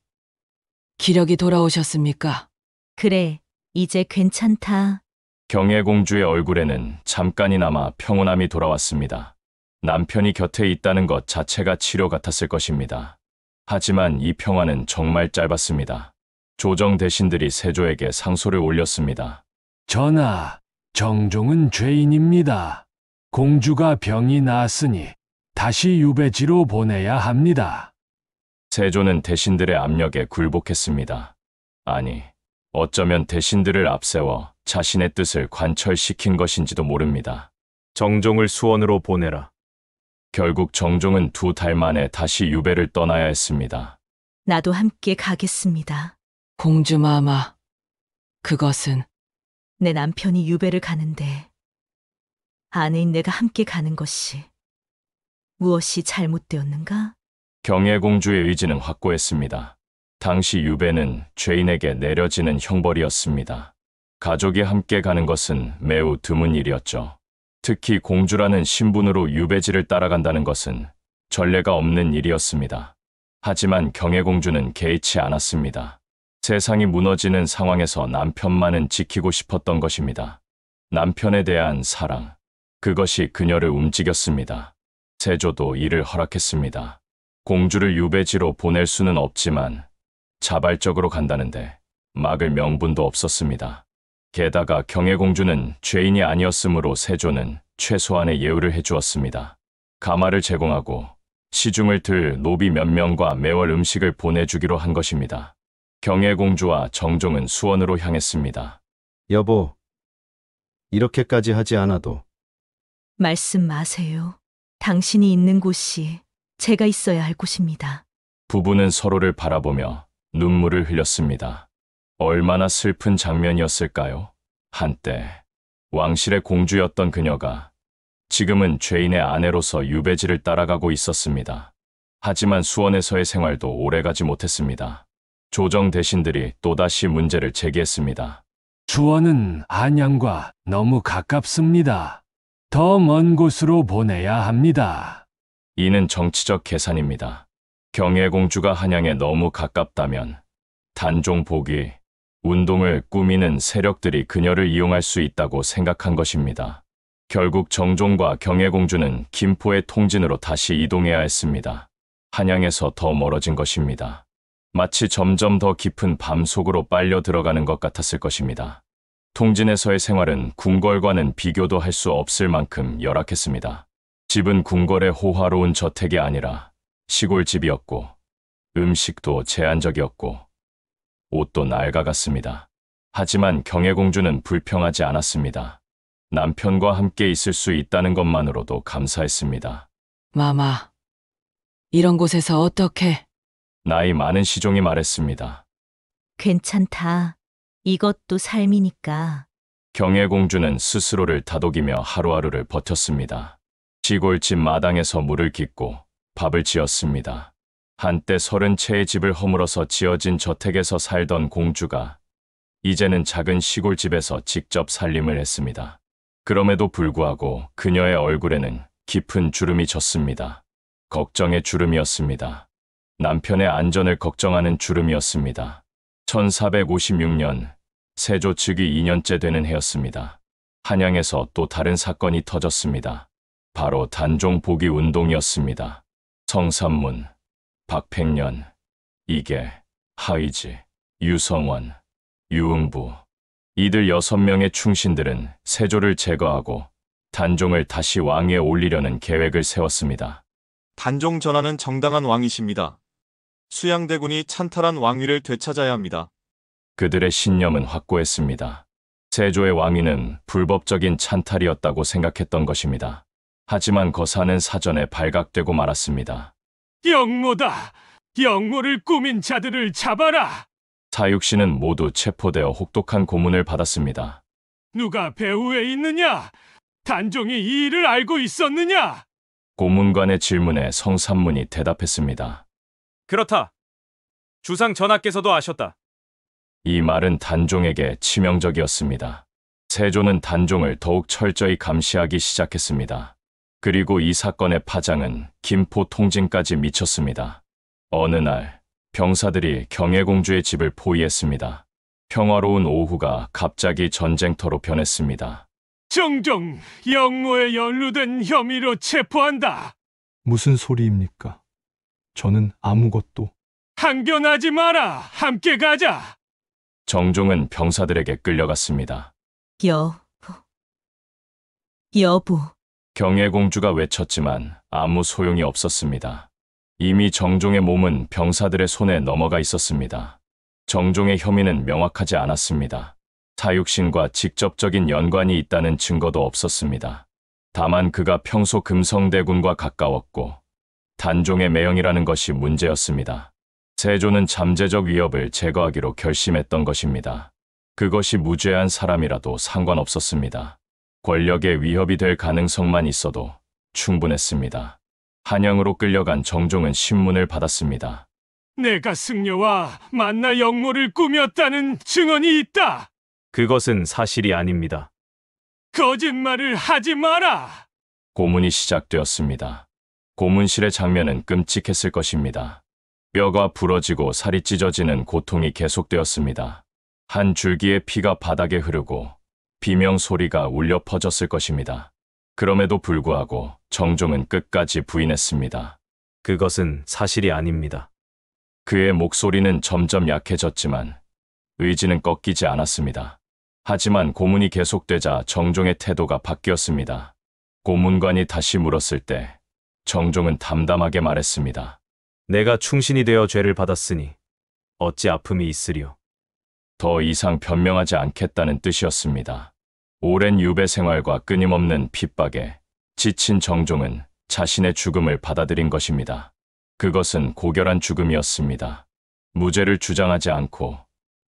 [SPEAKER 10] 기력이 돌아오셨습니까?
[SPEAKER 3] 그래, 이제 괜찮다.
[SPEAKER 1] 경혜공주의 얼굴에는 잠깐이나마 평온함이 돌아왔습니다. 남편이 곁에 있다는 것 자체가 치료 같았을 것입니다. 하지만 이 평화는 정말 짧았습니다. 조정 대신들이 세조에게 상소를 올렸습니다.
[SPEAKER 9] 전하, 정종은 죄인입니다. 공주가 병이 나았으니 다시 유배지로 보내야 합니다.
[SPEAKER 1] 세조는 대신들의 압력에 굴복했습니다. 아니, 어쩌면 대신들을 앞세워 자신의 뜻을 관철시킨 것인지도 모릅니다.
[SPEAKER 2] 정종을 수원으로 보내라.
[SPEAKER 1] 결국 정종은 2달 만에 다시 유배를 떠나야 했습니다.
[SPEAKER 3] 나도 함께 가겠습니다.
[SPEAKER 10] 공주마마, 그것은
[SPEAKER 3] 내 남편이 유배를 가는데 아내인 내가 함께 가는 것이 무엇이 잘못되었는가?
[SPEAKER 1] 경혜공주의 의지는 확고했습니다. 당시 유배는 죄인에게 내려지는 형벌이었습니다. 가족이 함께 가는 것은 매우 드문 일이었죠. 특히 공주라는 신분으로 유배지를 따라간다는 것은 전례가 없는 일이었습니다. 하지만 경혜공주는 개의치 않았습니다. 세상이 무너지는 상황에서 남편만은 지키고 싶었던 것입니다. 남편에 대한 사랑, 그것이 그녀를 움직였습니다. 세조도 이를 허락했습니다. 공주를 유배지로 보낼 수는 없지만 자발적으로 간다는데 막을 명분도 없었습니다. 게다가 경혜공주는 죄인이 아니었으므로 세조는 최소한의 예우를 해주었습니다. 가마를 제공하고 시중을 들 노비 몇 명과 매월 음식을 보내주기로 한 것입니다. 경혜공주와 정종은 수원으로 향했습니다.
[SPEAKER 8] 여보, 이렇게까지 하지 않아도
[SPEAKER 3] 말씀 마세요. 당신이 있는 곳이 제가 있어야 할 곳입니다.
[SPEAKER 1] 부부는 서로를 바라보며 눈물을 흘렸습니다. 얼마나 슬픈 장면이었을까요? 한때 왕실의 공주였던 그녀가 지금은 죄인의 아내로서 유배지를 따라가고 있었습니다. 하지만 수원에서의 생활도 오래가지 못했습니다. 조정 대신들이 또다시 문제를 제기했습니다.
[SPEAKER 9] 수원은 안양과 너무 가깝습니다. 더 먼 곳으로 보내야 합니다.
[SPEAKER 1] 이는 정치적 계산입니다. 경혜공주가 한양에 너무 가깝다면 단종 복위, 운동을 꾸미는 세력들이 그녀를 이용할 수 있다고 생각한 것입니다. 결국 정종과 경혜공주는 김포의 통진으로 다시 이동해야 했습니다. 한양에서 더 멀어진 것입니다. 마치 점점 더 깊은 밤 속으로 빨려 들어가는 것 같았을 것입니다. 통진에서의 생활은 궁궐과는 비교도 할 수 없을 만큼 열악했습니다. 집은 궁궐의 호화로운 저택이 아니라 시골집이었고 음식도 제한적이었고 옷도 낡아갔습니다. 하지만 경혜공주는 불평하지 않았습니다. 남편과 함께 있을 수 있다는 것만으로도 감사했습니다.
[SPEAKER 10] 마마, 이런 곳에서 어떻게?
[SPEAKER 1] 나이 많은 시종이 말했습니다.
[SPEAKER 3] 괜찮다. 이것도 삶이니까.
[SPEAKER 1] 경혜공주는 스스로를 다독이며 하루하루를 버텼습니다. 시골집 마당에서 물을 깃고 밥을 지었습니다. 한때 30채의 집을 허물어서 지어진 저택에서 살던 공주가 이제는 작은 시골집에서 직접 살림을 했습니다. 그럼에도 불구하고 그녀의 얼굴에는 깊은 주름이 졌습니다. 걱정의 주름이었습니다. 남편의 안전을 걱정하는 주름이었습니다. 1456년 세조 즉위 2년째 되는 해였습니다. 한양에서 또 다른 사건이 터졌습니다. 바로 단종 복위 운동이었습니다. 성삼문, 박팽년, 이계, 하의지, 유성원, 유응부, 이들 6명의 충신들은 세조를 제거하고 단종을 다시 왕위에 올리려는 계획을 세웠습니다.
[SPEAKER 12] 단종 전하는 정당한 왕이십니다. 수양대군이 찬탈한 왕위를 되찾아야 합니다.
[SPEAKER 1] 그들의 신념은 확고했습니다. 세조의 왕위는 불법적인 찬탈이었다고 생각했던 것입니다. 하지만 거사는 사전에 발각되고 말았습니다.
[SPEAKER 9] 영모다! 영모를 꾸민 자들을 잡아라!
[SPEAKER 1] 사육신은 모두 체포되어 혹독한 고문을 받았습니다.
[SPEAKER 9] 누가 배후에 있느냐? 단종이 이 일을 알고 있었느냐?
[SPEAKER 1] 고문관의 질문에 성삼문이 대답했습니다.
[SPEAKER 2] 그렇다. 주상 전하께서도 아셨다.
[SPEAKER 1] 이 말은 단종에게 치명적이었습니다. 세조는 단종을 더욱 철저히 감시하기 시작했습니다. 그리고 이 사건의 파장은 김포 통진까지 미쳤습니다. 어느 날 병사들이 경혜공주의 집을 포위했습니다. 평화로운 오후가 갑자기 전쟁터로 변했습니다.
[SPEAKER 9] 정종, 영모에 연루된 혐의로 체포한다.
[SPEAKER 6] 무슨 소리입니까? 저는 아무것도.
[SPEAKER 9] 항변하지 마라. 함께 가자.
[SPEAKER 1] 정종은 병사들에게 끌려갔습니다.
[SPEAKER 3] 여보.
[SPEAKER 1] 경혜공주가 외쳤지만 아무 소용이 없었습니다. 이미 정종의 몸은 병사들의 손에 넘어가 있었습니다. 정종의 혐의는 명확하지 않았습니다. 사육신과 직접적인 연관이 있다는 증거도 없었습니다. 다만 그가 평소 금성대군과 가까웠고 단종의 매형이라는 것이 문제였습니다. 세조는 잠재적 위협을 제거하기로 결심했던 것입니다. 그것이 무죄한 사람이라도 상관없었습니다. 권력의 위협이 될 가능성만 있어도 충분했습니다. 한양으로 끌려간 정종은 신문을 받았습니다.
[SPEAKER 9] 내가 승려와 만나 역모를 꾸몄다는 증언이 있다.
[SPEAKER 2] 그것은 사실이 아닙니다.
[SPEAKER 9] 거짓말을 하지 마라.
[SPEAKER 1] 고문이 시작되었습니다. 고문실의 장면은 끔찍했을 것입니다. 뼈가 부러지고 살이 찢어지는 고통이 계속되었습니다. 한 줄기의 피가 바닥에 흐르고 비명 소리가 울려 퍼졌을 것입니다. 그럼에도 불구하고 정종은 끝까지 부인했습니다.
[SPEAKER 2] 그것은 사실이 아닙니다.
[SPEAKER 1] 그의 목소리는 점점 약해졌지만 의지는 꺾이지 않았습니다. 하지만 고문이 계속되자 정종의 태도가 바뀌었습니다. 고문관이 다시 물었을 때 정종은 담담하게 말했습니다.
[SPEAKER 2] 내가 충신이 되어 죄를 받았으니 어찌 아픔이 있으리요.
[SPEAKER 1] 더 이상 변명하지 않겠다는 뜻이었습니다. 오랜 유배 생활과 끊임없는 핍박에 지친 정종은 자신의 죽음을 받아들인 것입니다. 그것은 고결한 죽음이었습니다. 무죄를 주장하지 않고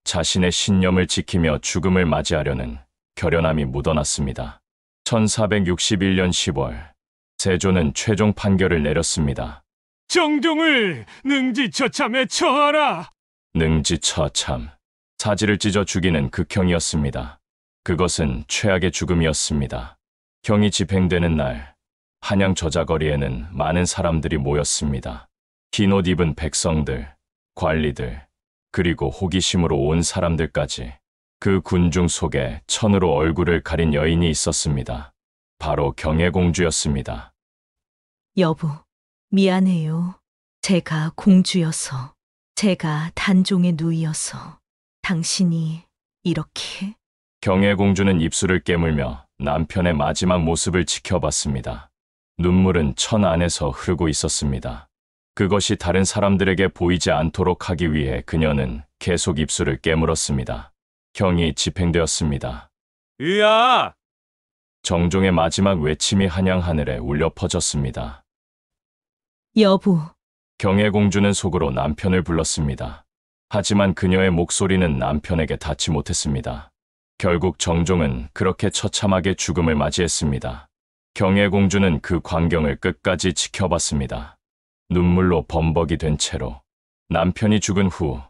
[SPEAKER 1] 자신의 신념을 지키며 죽음을 맞이하려는 결연함이 묻어났습니다. 1461년 10월, 세조는 최종 판결을 내렸습니다.
[SPEAKER 9] 정종을 능지처참에 처하라.
[SPEAKER 1] 능지처참. 사지를 찢어 죽이는 극형이었습니다. 그것은 최악의 죽음이었습니다. 형이 집행되는 날, 한양 저자거리에는 많은 사람들이 모였습니다. 흰 옷 입은 백성들, 관리들, 그리고 호기심으로 온 사람들까지. 그 군중 속에 천으로 얼굴을 가린 여인이 있었습니다. 바로 경혜공주였습니다.
[SPEAKER 3] 여보, 미안해요. 제가 공주여서, 제가 단종의 누이여서 당신이 이렇게...
[SPEAKER 1] 경혜공주는 입술을 깨물며 남편의 마지막 모습을 지켜봤습니다. 눈물은 천 안에서 흐르고 있었습니다. 그것이 다른 사람들에게 보이지 않도록 하기 위해 그녀는 계속 입술을 깨물었습니다. 형이 집행되었습니다.
[SPEAKER 2] 으아!
[SPEAKER 1] 정종의 마지막 외침이 한양 하늘에 울려 퍼졌습니다.
[SPEAKER 3] 여보,
[SPEAKER 1] 경혜공주는 속으로 남편을 불렀습니다. 하지만 그녀의 목소리는 남편에게 닿지 못했습니다. 결국 정종은 그렇게 처참하게 죽음을 맞이했습니다. 경혜공주는 그 광경을 끝까지 지켜봤습니다. 눈물로 범벅이 된 채로 남편이 죽은 후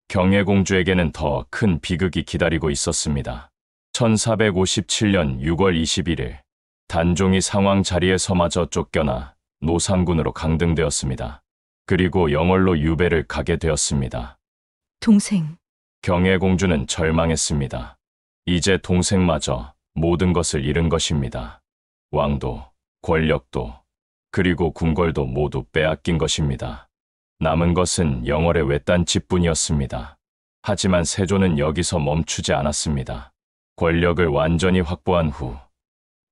[SPEAKER 1] 경혜공주에게는 더 큰 비극이 기다리고 있었습니다. 1457년 6월 21일, 단종이 상왕 자리에서마저 쫓겨나 노상군으로 강등되었습니다. 그리고 영월로 유배를 가게 되었습니다.
[SPEAKER 3] 동생,
[SPEAKER 1] 경혜공주는 절망했습니다. 이제 동생마저 모든 것을 잃은 것입니다. 왕도, 권력도, 그리고 궁궐도 모두 빼앗긴 것입니다. 남은 것은 영월의 외딴 집뿐이었습니다. 하지만 세조는 여기서 멈추지 않았습니다. 권력을 완전히 확보한 후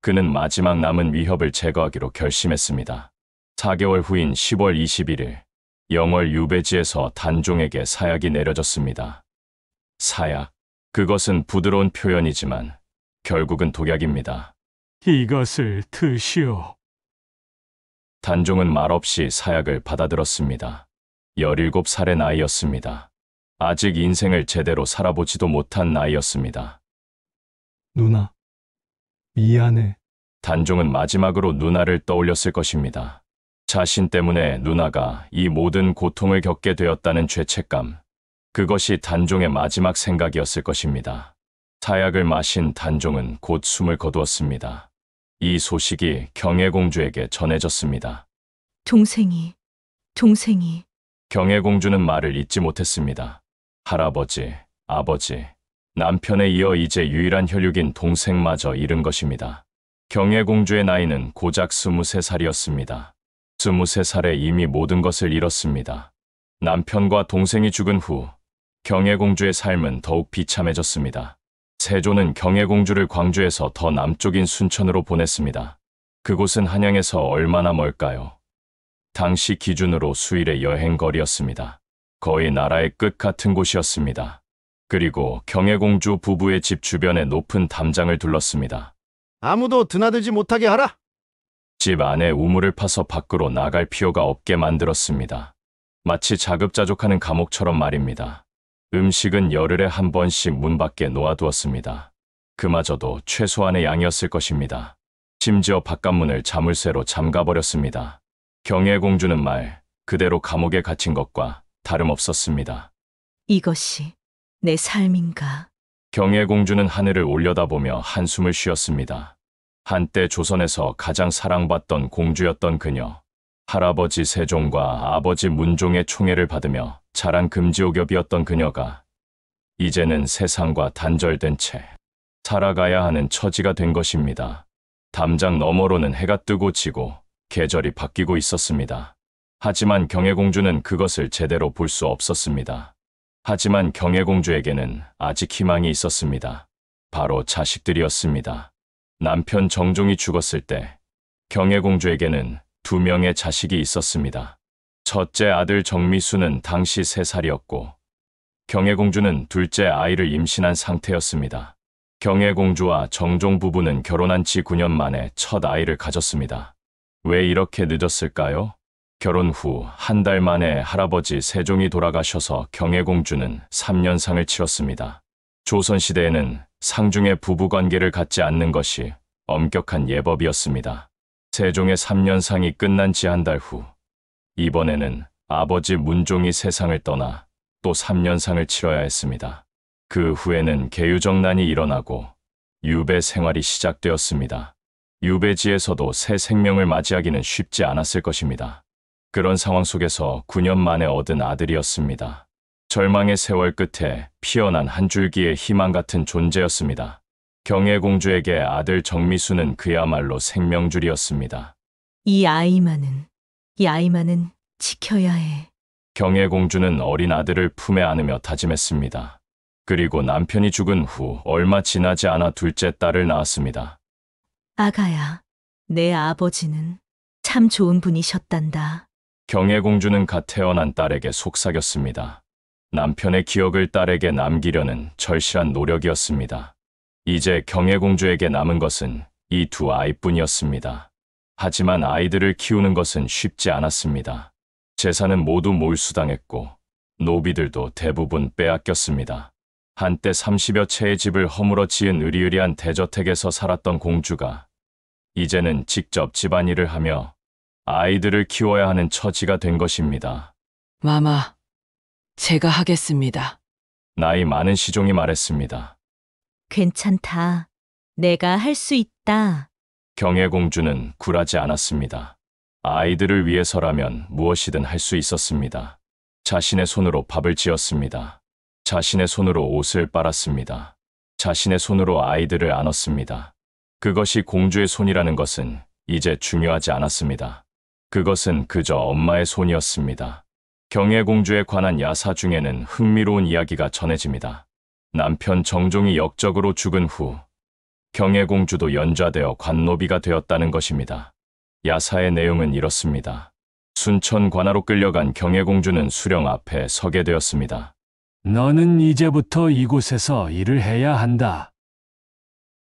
[SPEAKER 1] 그는 마지막 남은 위협을 제거하기로 결심했습니다. 4개월 후인 10월 21일, 영월 유배지에서 단종에게 사약이 내려졌습니다. 사약, 그것은 부드러운 표현이지만 결국은 독약입니다.
[SPEAKER 9] 이것을 드시오.
[SPEAKER 1] 단종은 말없이 사약을 받아들었습니다. 17살의 나이였습니다. 아직 인생을 제대로 살아보지도 못한 나이였습니다.
[SPEAKER 6] 누나, 미안해.
[SPEAKER 1] 단종은 마지막으로 누나를 떠올렸을 것입니다. 자신 때문에 누나가 이 모든 고통을 겪게 되었다는 죄책감, 그것이 단종의 마지막 생각이었을 것입니다. 사약을 마신 단종은 곧 숨을 거두었습니다. 이 소식이 경혜공주에게 전해졌습니다.
[SPEAKER 3] 동생이...
[SPEAKER 1] 경혜공주는 말을 잇지 못했습니다. 할아버지, 아버지, 남편에 이어 이제 유일한 혈육인 동생마저 잃은 것입니다. 경혜공주의 나이는 고작 23살이었습니다. 23살에 이미 모든 것을 잃었습니다. 남편과 동생이 죽은 후 경혜공주의 삶은 더욱 비참해졌습니다. 세조는 경혜공주를 광주에서 더 남쪽인 순천으로 보냈습니다. 그곳은 한양에서 얼마나 멀까요? 당시 기준으로 수일의 여행거리였습니다. 거의 나라의 끝 같은 곳이었습니다. 그리고 경혜공주 부부의 집 주변에 높은 담장을 둘렀습니다.
[SPEAKER 8] 아무도 드나들지 못하게 하라.
[SPEAKER 1] 집 안에 우물을 파서 밖으로 나갈 필요가 없게 만들었습니다. 마치 자급자족하는 감옥처럼 말입니다. 음식은 열흘에 한 번씩 문 밖에 놓아두었습니다. 그마저도 최소한의 양이었을 것입니다. 심지어 바깥문을 자물쇠로 잠가버렸습니다. 경혜공주는 말 그대로 감옥에 갇힌 것과 다름없었습니다.
[SPEAKER 3] 이것이 내 삶인가?
[SPEAKER 1] 경혜공주는 하늘을 올려다보며 한숨을 쉬었습니다. 한때 조선에서 가장 사랑받던 공주였던 그녀. 할아버지 세종과 아버지 문종의 총애를 받으며 자란 금지옥엽이었던 그녀가 이제는 세상과 단절된 채 살아가야 하는 처지가 된 것입니다. 담장 너머로는 해가 뜨고 지고 계절이 바뀌고 있었습니다. 하지만 경혜공주는 그것을 제대로 볼 수 없었습니다. 하지만 경혜공주에게는 아직 희망이 있었습니다. 바로 자식들이었습니다. 남편 정종이 죽었을 때 경혜공주에게는 2명의 자식이 있었습니다. 첫째 아들 정미수는 당시 3살이었고 경혜공주는 둘째 아이를 임신한 상태였습니다. 경혜공주와 정종 부부는 결혼한 지 9년 만에 첫 아이를 가졌습니다. 왜 이렇게 늦었을까요? 결혼 후 한 달 만에 할아버지 세종이 돌아가셔서 경혜공주는 3년상을 치렀습니다. 조선시대에는 상중에 부부관계를 갖지 않는 것이 엄격한 예법이었습니다. 세종의 3년상이 끝난 지 한 달 후, 이번에는 아버지 문종이 세상을 떠나 또 3년상을 치러야 했습니다. 그 후에는 계유정난이 일어나고 유배 생활이 시작되었습니다. 유배지에서도 새 생명을 맞이하기는 쉽지 않았을 것입니다. 그런 상황 속에서 9년 만에 얻은 아들이었습니다. 절망의 세월 끝에 피어난 한 줄기의 희망 같은 존재였습니다. 경혜공주에게 아들 정미수는 그야말로 생명줄이었습니다.
[SPEAKER 3] 이 아이만은 지켜야 해.
[SPEAKER 1] 경혜공주는 어린 아들을 품에 안으며 다짐했습니다. 그리고 남편이 죽은 후 얼마 지나지 않아 둘째 딸을 낳았습니다.
[SPEAKER 3] 아가야, 내 아버지는 참 좋은 분이셨단다.
[SPEAKER 1] 경혜공주는 갓 태어난 딸에게 속삭였습니다. 남편의 기억을 딸에게 남기려는 절실한 노력이었습니다. 이제 경혜공주에게 남은 것은 이 2 아이뿐이었습니다. 하지만 아이들을 키우는 것은 쉽지 않았습니다. 재산은 모두 몰수당했고 노비들도 대부분 빼앗겼습니다. 한때 30여 채의 집을 허물어 지은 으리으리한 대저택에서 살았던 공주가 이제는 직접 집안일을 하며 아이들을 키워야 하는 처지가 된 것입니다.
[SPEAKER 10] 마마, 제가 하겠습니다.
[SPEAKER 1] 나이 많은 시종이 말했습니다.
[SPEAKER 3] 괜찮다. 내가 할 수 있다.
[SPEAKER 1] 경혜공주는 굴하지 않았습니다. 아이들을 위해서라면 무엇이든 할 수 있었습니다. 자신의 손으로 밥을 지었습니다. 자신의 손으로 옷을 빨았습니다. 자신의 손으로 아이들을 안았습니다. 그것이 공주의 손이라는 것은 이제 중요하지 않았습니다. 그것은 그저 엄마의 손이었습니다. 경혜공주에 관한 야사 중에는 흥미로운 이야기가 전해집니다. 남편 정종이 역적으로 죽은 후 경혜공주도 연좌되어 관노비가 되었다는 것입니다. 야사의 내용은 이렇습니다. 순천 관하로 끌려간 경혜공주는 수령 앞에 서게 되었습니다.
[SPEAKER 9] 너는 이제부터 이곳에서 일을 해야 한다.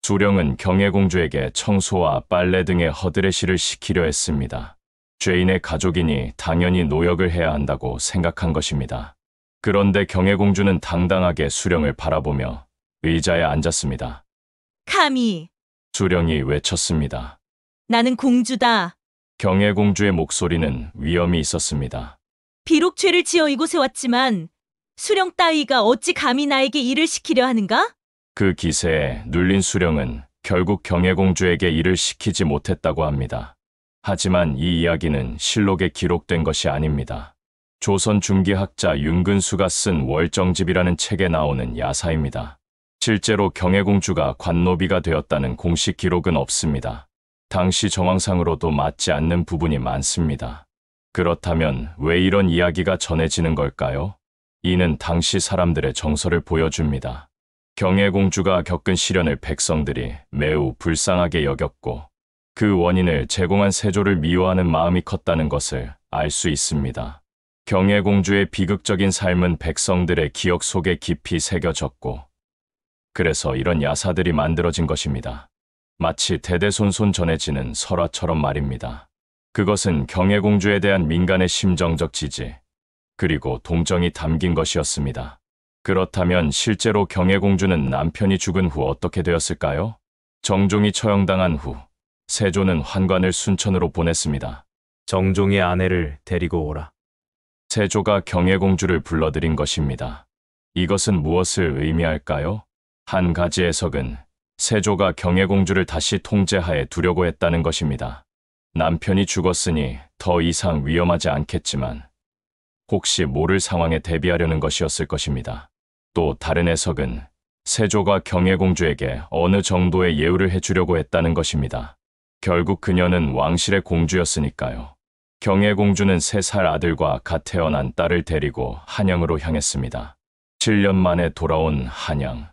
[SPEAKER 1] 수령은 경혜공주에게 청소와 빨래 등의 허드렛일을 시키려 했습니다. 죄인의 가족이니 당연히 노역을 해야 한다고 생각한 것입니다. 그런데 경혜공주는 당당하게 수령을 바라보며 의자에 앉았습니다.
[SPEAKER 3] 감히!
[SPEAKER 1] 수령이 외쳤습니다.
[SPEAKER 3] 나는 공주다.
[SPEAKER 1] 경혜공주의 목소리는 위엄이 있었습니다.
[SPEAKER 3] 비록 죄를 지어 이곳에 왔지만 수령 따위가 어찌 감히 나에게 일을 시키려 하는가?
[SPEAKER 1] 그 기세에 눌린 수령은 결국 경혜공주에게 일을 시키지 못했다고 합니다. 하지만 이 이야기는 실록에 기록된 것이 아닙니다. 조선 중기 학자 윤근수가 쓴 월정집이라는 책에 나오는 야사입니다. 실제로 경혜공주가 관노비가 되었다는 공식 기록은 없습니다. 당시 정황상으로도 맞지 않는 부분이 많습니다. 그렇다면 왜 이런 이야기가 전해지는 걸까요? 이는 당시 사람들의 정서를 보여줍니다. 경혜공주가 겪은 시련을 백성들이 매우 불쌍하게 여겼고 그 원인을 제공한 세조를 미워하는 마음이 컸다는 것을 알 수 있습니다. 경혜공주의 비극적인 삶은 백성들의 기억 속에 깊이 새겨졌고 그래서 이런 야사들이 만들어진 것입니다. 마치 대대손손 전해지는 설화처럼 말입니다. 그것은 경혜공주에 대한 민간의 심정적 지지, 그리고 동정이 담긴 것이었습니다. 그렇다면 실제로 경혜공주는 남편이 죽은 후 어떻게 되었을까요? 정종이 처형당한 후 세조는 환관을 순천으로 보냈습니다.
[SPEAKER 2] 정종의 아내를 데리고 오라.
[SPEAKER 1] 세조가 경혜공주를 불러들인 것입니다. 이것은 무엇을 의미할까요? 한 가지 해석은 세조가 경혜공주를 다시 통제하에 두려고 했다는 것입니다. 남편이 죽었으니 더 이상 위험하지 않겠지만 혹시 모를 상황에 대비하려는 것이었을 것입니다. 또 다른 해석은 세조가 경혜공주에게 어느 정도의 예우를 해주려고 했다는 것입니다. 결국 그녀는 왕실의 공주였으니까요. 경혜공주는 3살 아들과 갓 태어난 딸을 데리고 한양으로 향했습니다. 7년 만에 돌아온 한양.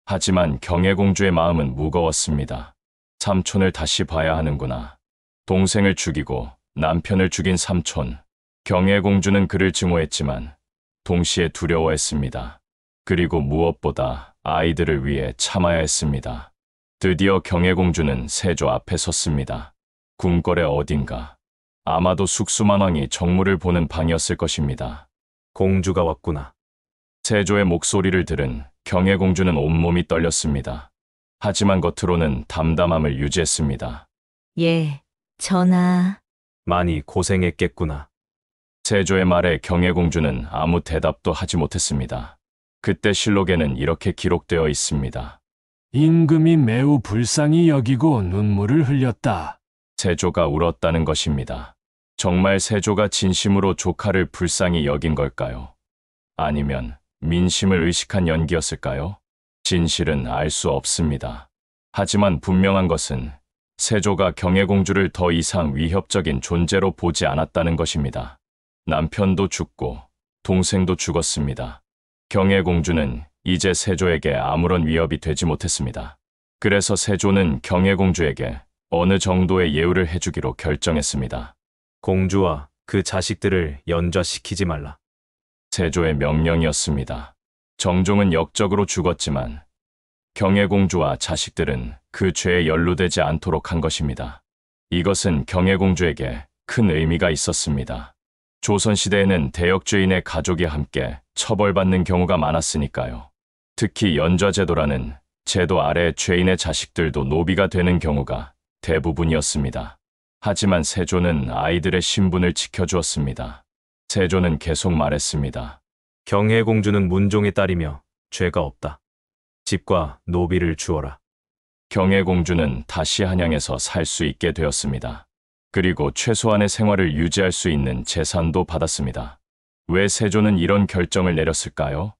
[SPEAKER 1] 하지만 경혜공주의 마음은 무거웠습니다. 삼촌을 다시 봐야 하는구나. 동생을 죽이고 남편을 죽인 삼촌. 경혜공주는 그를 증오했지만 동시에 두려워했습니다. 그리고 무엇보다 아이들을 위해 참아야 했습니다. 드디어 경혜공주는 세조 앞에 섰습니다. 궁궐의 어딘가. 아마도 숙수만왕이 정무를 보는 방이었을 것입니다.
[SPEAKER 2] 공주가 왔구나.
[SPEAKER 1] 세조의 목소리를 들은 경혜공주는 온몸이 떨렸습니다. 하지만 겉으로는 담담함을 유지했습니다.
[SPEAKER 3] 예, 전하.
[SPEAKER 2] 많이 고생했겠구나.
[SPEAKER 1] 세조의 말에 경혜공주는 아무 대답도 하지 못했습니다. 그때 실록에는 이렇게 기록되어 있습니다.
[SPEAKER 9] 임금이 매우 불쌍히 여기고 눈물을 흘렸다.
[SPEAKER 1] 세조가 울었다는 것입니다. 정말 세조가 진심으로 조카를 불쌍히 여긴 걸까요? 아니면 민심을 의식한 연기였을까요? 진실은 알 수 없습니다. 하지만 분명한 것은 세조가 경혜공주를 더 이상 위협적인 존재로 보지 않았다는 것입니다. 남편도 죽고 동생도 죽었습니다. 경혜공주는 이제 세조에게 아무런 위협이 되지 못했습니다. 그래서 세조는 경혜공주에게 어느 정도의 예우를 해주기로 결정했습니다.
[SPEAKER 2] 공주와 그 자식들을 연좌시키지 말라.
[SPEAKER 1] 세조의 명령이었습니다. 정종은 역적으로 죽었지만 경혜공주와 자식들은 그 죄에 연루되지 않도록 한 것입니다. 이것은 경혜공주에게 큰 의미가 있었습니다. 조선시대에는 대역죄인의 가족이 함께 처벌받는 경우가 많았으니까요. 특히 연좌제도라는 제도 아래 죄인의 자식들도 노비가 되는 경우가 대부분이었습니다. 하지만 세조는 아이들의 신분을 지켜주었습니다. 세조는 계속 말했습니다.
[SPEAKER 2] 경혜공주는 문종의 딸이며 죄가 없다. 집과 노비를 주어라.
[SPEAKER 1] 경혜공주는 다시 한양에서 살 수 있게 되었습니다. 그리고 최소한의 생활을 유지할 수 있는 재산도 받았습니다. 왜 세조는 이런 결정을 내렸을까요?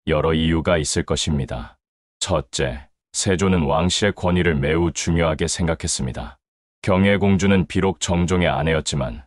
[SPEAKER 1] 여러 이유가 있을 것입니다. 첫째, 세조는 왕실의 권위를 매우 중요하게 생각했습니다. 경혜공주는 비록 정종의 아내였지만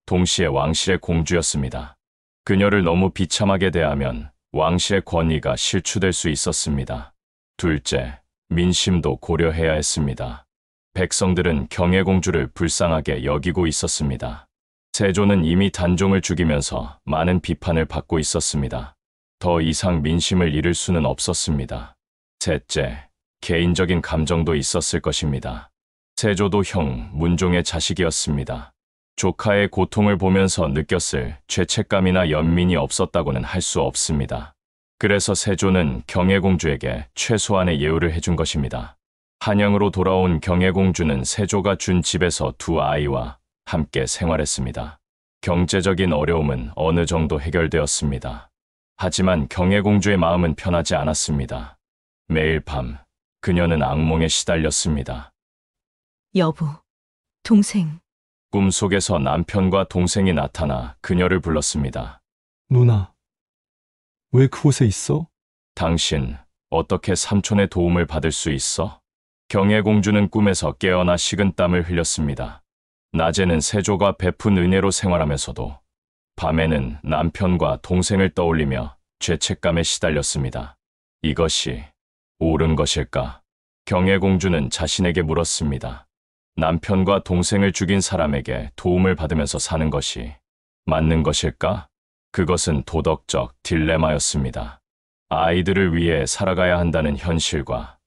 [SPEAKER 1] 동시에 왕실의 공주였습니다. 그녀를 너무 비참하게 대하면 왕실의 권위가 실추될 수 있었습니다. 둘째, 민심도 고려해야 했습니다. 백성들은 경혜공주를 불쌍하게 여기고 있었습니다. 세조는 이미 단종을 죽이면서 많은 비판을 받고 있었습니다. 더 이상 민심을 잃을 수는 없었습니다. 셋째, 개인적인 감정도 있었을 것입니다. 세조도 형 문종의 자식이었습니다. 조카의 고통을 보면서 느꼈을 죄책감이나 연민이 없었다고는 할 수 없습니다. 그래서 세조는 경혜공주에게 최소한의 예우를 해준 것입니다. 한양으로 돌아온 경혜공주는 세조가 준 집에서 2 아이와 함께 생활했습니다. 경제적인 어려움은 어느 정도 해결되었습니다. 하지만 경혜공주의 마음은 편하지 않았습니다. 매일 밤 그녀는 악몽에 시달렸습니다.
[SPEAKER 3] 여보, 동생.
[SPEAKER 1] 꿈속에서 남편과 동생이 나타나 그녀를 불렀습니다.
[SPEAKER 6] 누나, 왜 그곳에 있어?
[SPEAKER 1] 당신 어떻게 삼촌의 도움을 받을 수 있어? 경혜공주는 꿈에서 깨어나 식은땀을 흘렸습니다. 낮에는 세조가 베푼 은혜로 생활하면서도 밤에는 남편과 동생을 떠올리며 죄책감에 시달렸습니다. 이것이 옳은 것일까? 경혜공주는 자신에게 물었습니다. 남편과 동생을 죽인 사람에게 도움을 받으면서 사는 것이 맞는 것일까? 그것은 도덕적 딜레마였습니다. 아이들을 위해 살아가야 한다는 현실과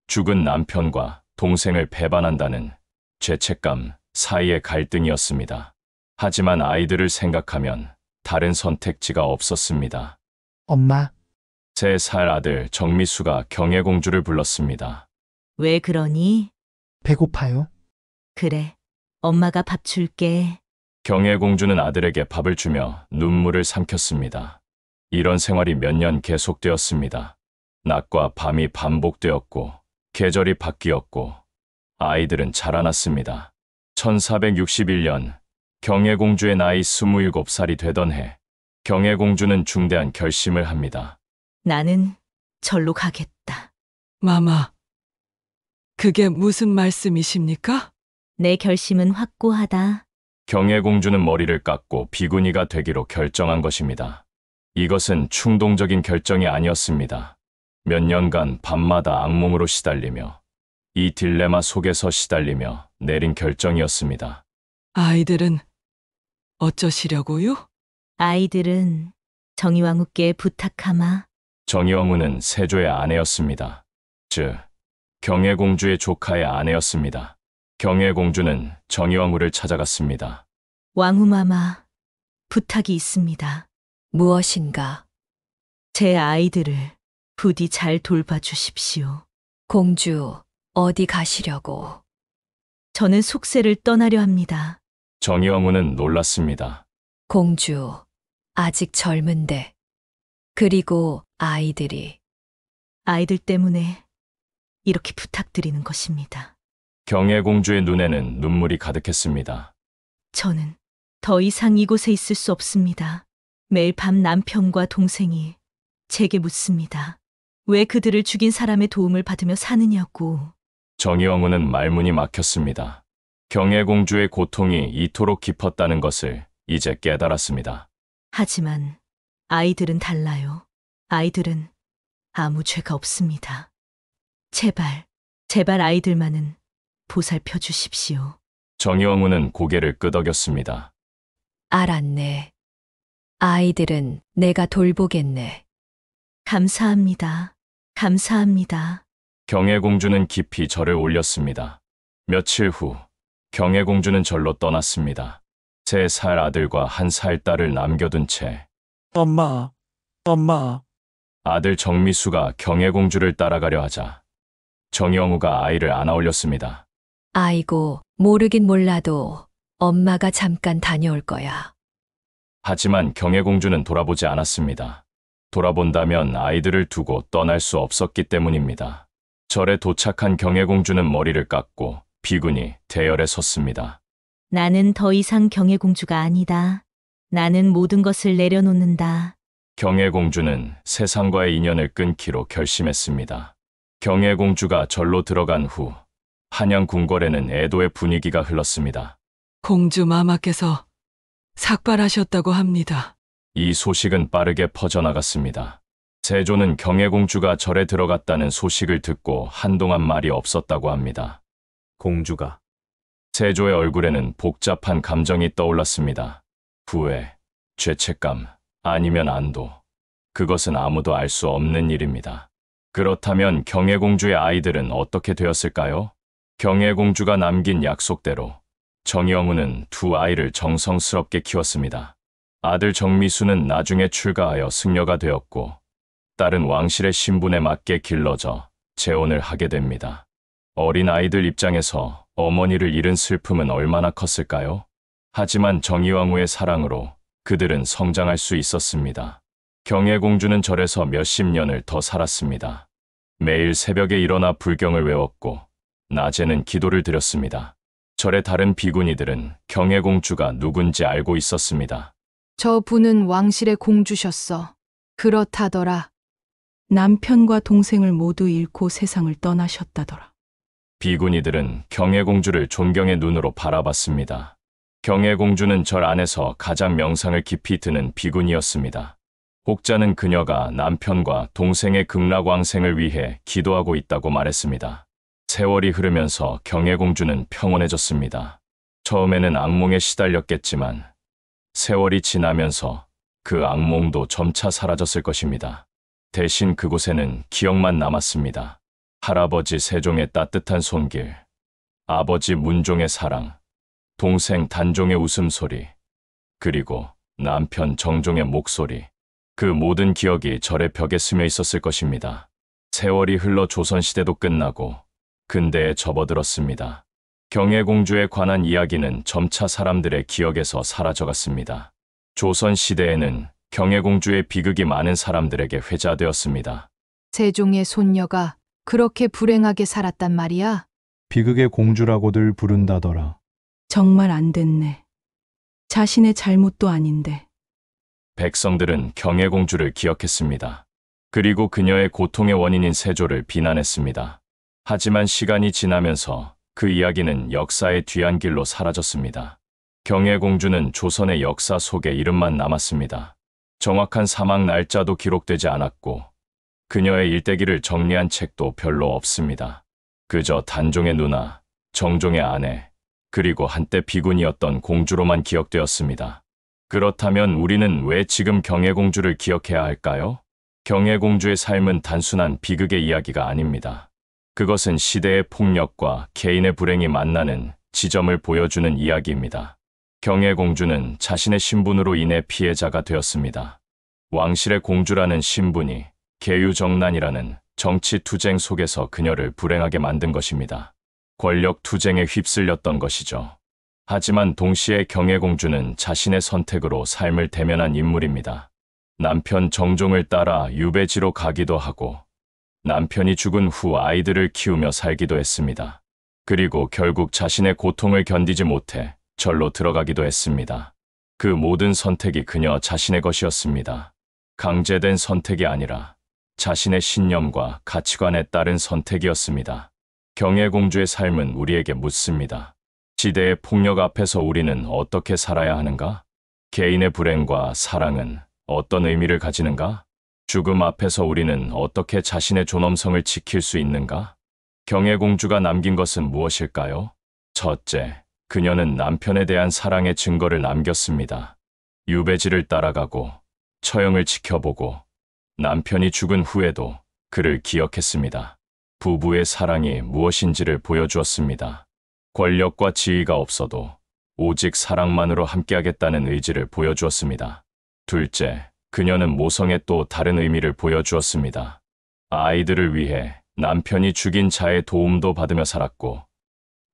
[SPEAKER 1] 죽은 남편과 동생을 배반한다는 죄책감 사이의 갈등이었습니다. 하지만 아이들을 생각하면 다른 선택지가 없었습니다.
[SPEAKER 13] 엄마,
[SPEAKER 1] 3살 아들 정미수가 경혜공주를 불렀습니다.
[SPEAKER 3] 왜 그러니?
[SPEAKER 13] 배고파요?
[SPEAKER 3] 그래. 엄마가 밥 줄게.
[SPEAKER 1] 경혜공주는 아들에게 밥을 주며 눈물을 삼켰습니다. 이런 생활이 몇 년 계속되었습니다. 낮과 밤이 반복되었고 계절이 바뀌었고 아이들은 자라났습니다. 1461년 경혜공주의 나이 27살이 되던 해 경혜공주는 중대한 결심을 합니다.
[SPEAKER 3] 나는 절로 가겠다.
[SPEAKER 10] 마마, 그게 무슨 말씀이십니까?
[SPEAKER 3] 내 결심은 확고하다.
[SPEAKER 1] 경혜공주는 머리를 깎고 비구니가 되기로 결정한 것입니다. 이것은 충동적인 결정이 아니었습니다. 몇 년간 밤마다 악몽으로 시달리며 이 딜레마 속에서 시달리며 내린 결정이었습니다.
[SPEAKER 10] 아이들은 어쩌시려고요?
[SPEAKER 3] 아이들은 정의왕후께 부탁하마.
[SPEAKER 1] 정의왕후는 세조의 아내였습니다. 즉, 경혜공주의 조카의 아내였습니다. 경혜공주는 정의왕후를 찾아갔습니다.
[SPEAKER 3] 왕후마마, 부탁이 있습니다.
[SPEAKER 11] 무엇인가?
[SPEAKER 3] 제 아이들을 부디 잘 돌봐주십시오.
[SPEAKER 11] 공주, 어디 가시려고?
[SPEAKER 3] 저는 속세를 떠나려 합니다.
[SPEAKER 1] 정의왕후는 놀랐습니다.
[SPEAKER 11] 공주, 아직 젊은데. 그리고 아이들이.
[SPEAKER 3] 아이들 때문에 이렇게 부탁드리는 것입니다.
[SPEAKER 1] 경혜공주의 눈에는 눈물이 가득했습니다.
[SPEAKER 3] 저는 더 이상 이곳에 있을 수 없습니다. 매일 밤 남편과 동생이 제게 묻습니다. 왜 그들을 죽인 사람의 도움을 받으며 사느냐고.
[SPEAKER 1] 정의왕후는 말문이 막혔습니다. 경혜공주의 고통이 이토록 깊었다는 것을 이제 깨달았습니다.
[SPEAKER 3] 하지만 아이들은 달라요. 아이들은 아무 죄가 없습니다. 제발 아이들만은 보살펴 주십시오.
[SPEAKER 1] 정의왕후는 고개를 끄덕였습니다.
[SPEAKER 11] 알았네. 아이들은 내가 돌보겠네.
[SPEAKER 3] 감사합니다. 감사합니다.
[SPEAKER 1] 경혜공주는 깊이 절을 올렸습니다. 며칠 후 경혜공주는 절로 떠났습니다. 3살 아들과 1살 딸을 남겨둔 채
[SPEAKER 13] 엄마,
[SPEAKER 1] 아들 정미수가 경혜공주를 따라가려 하자 정의왕후가 아이를 안아 올렸습니다.
[SPEAKER 11] 아이고, 모르긴 몰라도 엄마가 잠깐 다녀올 거야.
[SPEAKER 1] 하지만 경혜공주는 돌아보지 않았습니다. 돌아본다면 아이들을 두고 떠날 수 없었기 때문입니다. 절에 도착한 경혜공주는 머리를 깎고 비구니 대열에 섰습니다.
[SPEAKER 3] 나는 더 이상 경혜공주가 아니다. 나는 모든 것을 내려놓는다.
[SPEAKER 1] 경혜공주는 세상과의 인연을 끊기로 결심했습니다. 경혜공주가 절로 들어간 후 한양 궁궐에는 애도의 분위기가 흘렀습니다.
[SPEAKER 10] 공주 마마께서 삭발하셨다고 합니다.
[SPEAKER 1] 이 소식은 빠르게 퍼져나갔습니다. 세조는 경혜공주가 절에 들어갔다는 소식을 듣고 한동안 말이 없었다고 합니다.
[SPEAKER 2] 공주가.
[SPEAKER 1] 세조의 얼굴에는 복잡한 감정이 떠올랐습니다. 후회, 죄책감, 아니면 안도. 그것은 아무도 알 수 없는 일입니다. 그렇다면 경혜공주의 아이들은 어떻게 되었을까요? 경혜공주가 남긴 약속대로 정의왕후는 2 아이를 정성스럽게 키웠습니다. 아들 정미수는 나중에 출가하여 승려가 되었고 딸은 왕실의 신분에 맞게 길러져 재혼을 하게 됩니다. 어린 아이들 입장에서 어머니를 잃은 슬픔은 얼마나 컸을까요? 하지만 정의왕후의 사랑으로 그들은 성장할 수 있었습니다. 경혜공주는 절에서 몇십 년을 더 살았습니다. 매일 새벽에 일어나 불경을 외웠고 낮에는 기도를 드렸습니다. 절의 다른 비구니들은 경혜공주가 누군지 알고 있었습니다.
[SPEAKER 5] 저 분은 왕실의 공주셨어. 그렇다더라.
[SPEAKER 14] 남편과 동생을 모두 잃고 세상을 떠나셨다더라.
[SPEAKER 1] 비구니들은 경혜공주를 존경의 눈으로 바라봤습니다. 경혜공주는 절 안에서 가장 명상을 깊이 드는 비구니였습니다. 혹자는 그녀가 남편과 동생의 극락왕생을 위해 기도하고 있다고 말했습니다. 세월이 흐르면서 경혜공주는 평온해졌습니다. 처음에는 악몽에 시달렸겠지만 세월이 지나면서 그 악몽도 점차 사라졌을 것입니다. 대신 그곳에는 기억만 남았습니다. 할아버지 세종의 따뜻한 손길, 아버지 문종의 사랑, 동생 단종의 웃음소리, 그리고 남편 정종의 목소리, 그 모든 기억이 절의 벽에 스며 있었을 것입니다. 세월이 흘러 조선시대도 끝나고 근대에 접어들었습니다. 경혜공주에 관한 이야기는 점차 사람들의 기억에서 사라져갔습니다. 조선시대에는 경혜공주의 비극이 많은 사람들에게 회자되었습니다.
[SPEAKER 5] 세종의 손녀가 그렇게 불행하게 살았단 말이야?
[SPEAKER 6] 비극의 공주라고들 부른다더라.
[SPEAKER 14] 정말 안 됐네. 자신의 잘못도 아닌데.
[SPEAKER 1] 백성들은 경혜공주를 기억했습니다. 그리고 그녀의 고통의 원인인 세조를 비난했습니다. 하지만 시간이 지나면서 그 이야기는 역사의 뒤안길로 사라졌습니다. 경혜공주는 조선의 역사 속에 이름만 남았습니다. 정확한 사망 날짜도 기록되지 않았고 그녀의 일대기를 정리한 책도 별로 없습니다. 그저 단종의 누나, 정종의 아내, 그리고 한때 비군이었던 공주로만 기억되었습니다. 그렇다면 우리는 왜 지금 경혜공주를 기억해야 할까요? 경혜공주의 삶은 단순한 비극의 이야기가 아닙니다. 그것은 시대의 폭력과 개인의 불행이 만나는 지점을 보여주는 이야기입니다. 경혜공주는 자신의 신분으로 인해 피해자가 되었습니다. 왕실의 공주라는 신분이 계유정난이라는 정치 투쟁 속에서 그녀를 불행하게 만든 것입니다. 권력 투쟁에 휩쓸렸던 것이죠. 하지만 동시에 경혜공주는 자신의 선택으로 삶을 대면한 인물입니다. 남편 정종을 따라 유배지로 가기도 하고 남편이 죽은 후 아이들을 키우며 살기도 했습니다. 그리고 결국 자신의 고통을 견디지 못해 절로 들어가기도 했습니다. 그 모든 선택이 그녀 자신의 것이었습니다. 강제된 선택이 아니라 자신의 신념과 가치관에 따른 선택이었습니다. 경혜공주의 삶은 우리에게 묻습니다. 시대의 폭력 앞에서 우리는 어떻게 살아야 하는가? 개인의 불행과 사랑은 어떤 의미를 가지는가? 죽음 앞에서 우리는 어떻게 자신의 존엄성을 지킬 수 있는가? 경혜공주가 남긴 것은 무엇일까요? 첫째, 그녀는 남편에 대한 사랑의 증거를 남겼습니다. 유배지를 따라가고 처형을 지켜보고 남편이 죽은 후에도 그를 기억했습니다. 부부의 사랑이 무엇인지를 보여주었습니다. 권력과 지위가 없어도 오직 사랑만으로 함께하겠다는 의지를 보여주었습니다. 둘째, 그녀는 모성의 또 다른 의미를 보여주었습니다. 아이들을 위해 남편이 죽인 자의 도움도 받으며 살았고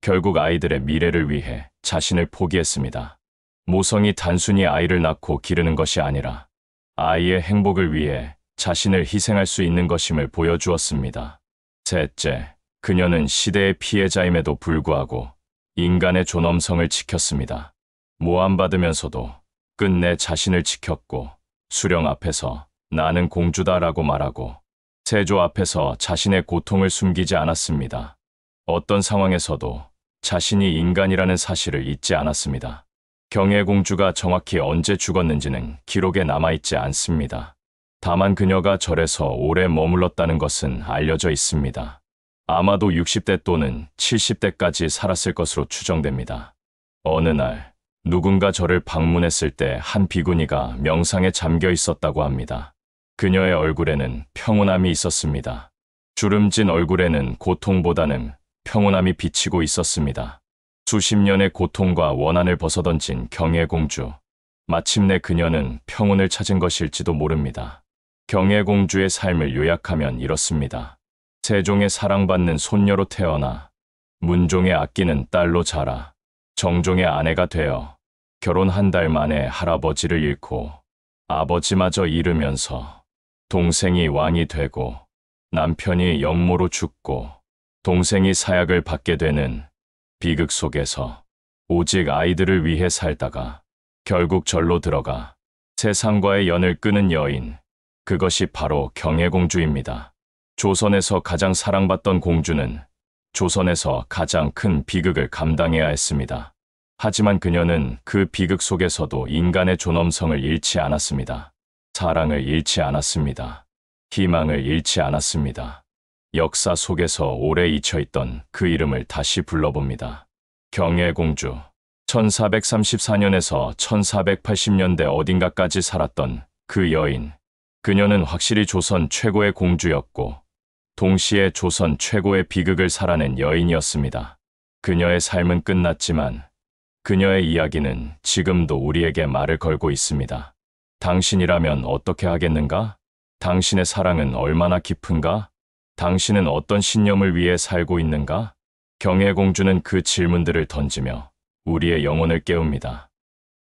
[SPEAKER 1] 결국 아이들의 미래를 위해 자신을 포기했습니다. 모성이 단순히 아이를 낳고 기르는 것이 아니라 아이의 행복을 위해 자신을 희생할 수 있는 것임을 보여주었습니다. 셋째, 그녀는 시대의 피해자임에도 불구하고 인간의 존엄성을 지켰습니다. 모함받으면서도 끝내 자신을 지켰고 수령 앞에서 나는 공주다라고 말하고 세조 앞에서 자신의 고통을 숨기지 않았습니다. 어떤 상황에서도 자신이 인간이라는 사실을 잊지 않았습니다. 경혜공주가 정확히 언제 죽었는지는 기록에 남아있지 않습니다. 다만 그녀가 절에서 오래 머물렀다는 것은 알려져 있습니다. 아마도 60대 또는 70대까지 살았을 것으로 추정됩니다. 어느 날 누군가 절을 방문했을 때 한 비구니가 명상에 잠겨 있었다고 합니다. 그녀의 얼굴에는 평온함이 있었습니다. 주름진 얼굴에는 고통보다는 평온함이 비치고 있었습니다. 수십 년의 고통과 원한을 벗어던진 경혜공주. 마침내 그녀는 평온을 찾은 것일지도 모릅니다. 경혜공주의 삶을 요약하면 이렇습니다. 세종의 사랑받는 손녀로 태어나 문종의 아끼는 딸로 자라 정종의 아내가 되어 결혼 한 달 만에 할아버지를 잃고 아버지마저 잃으면서 동생이 왕이 되고 남편이 역모로 죽고 동생이 사약을 받게 되는 비극 속에서 오직 아이들을 위해 살다가 결국 절로 들어가 세상과의 연을 끄는 여인, 그것이 바로 경혜공주입니다. 조선에서 가장 사랑받던 공주는 조선에서 가장 큰 비극을 감당해야 했습니다. 하지만 그녀는 그 비극 속에서도 인간의 존엄성을 잃지 않았습니다. 사랑을 잃지 않았습니다. 희망을 잃지 않았습니다. 역사 속에서 오래 잊혀있던 그 이름을 다시 불러봅니다. 경혜공주. 1434년에서 1480년대 어딘가까지 살았던 그 여인. 그녀는 확실히 조선 최고의 공주였고 동시에 조선 최고의 비극을 살아낸 여인이었습니다. 그녀의 삶은 끝났지만 그녀의 이야기는 지금도 우리에게 말을 걸고 있습니다. 당신이라면 어떻게 하겠는가? 당신의 사랑은 얼마나 깊은가? 당신은 어떤 신념을 위해 살고 있는가? 경혜공주는 그 질문들을 던지며 우리의 영혼을 깨웁니다.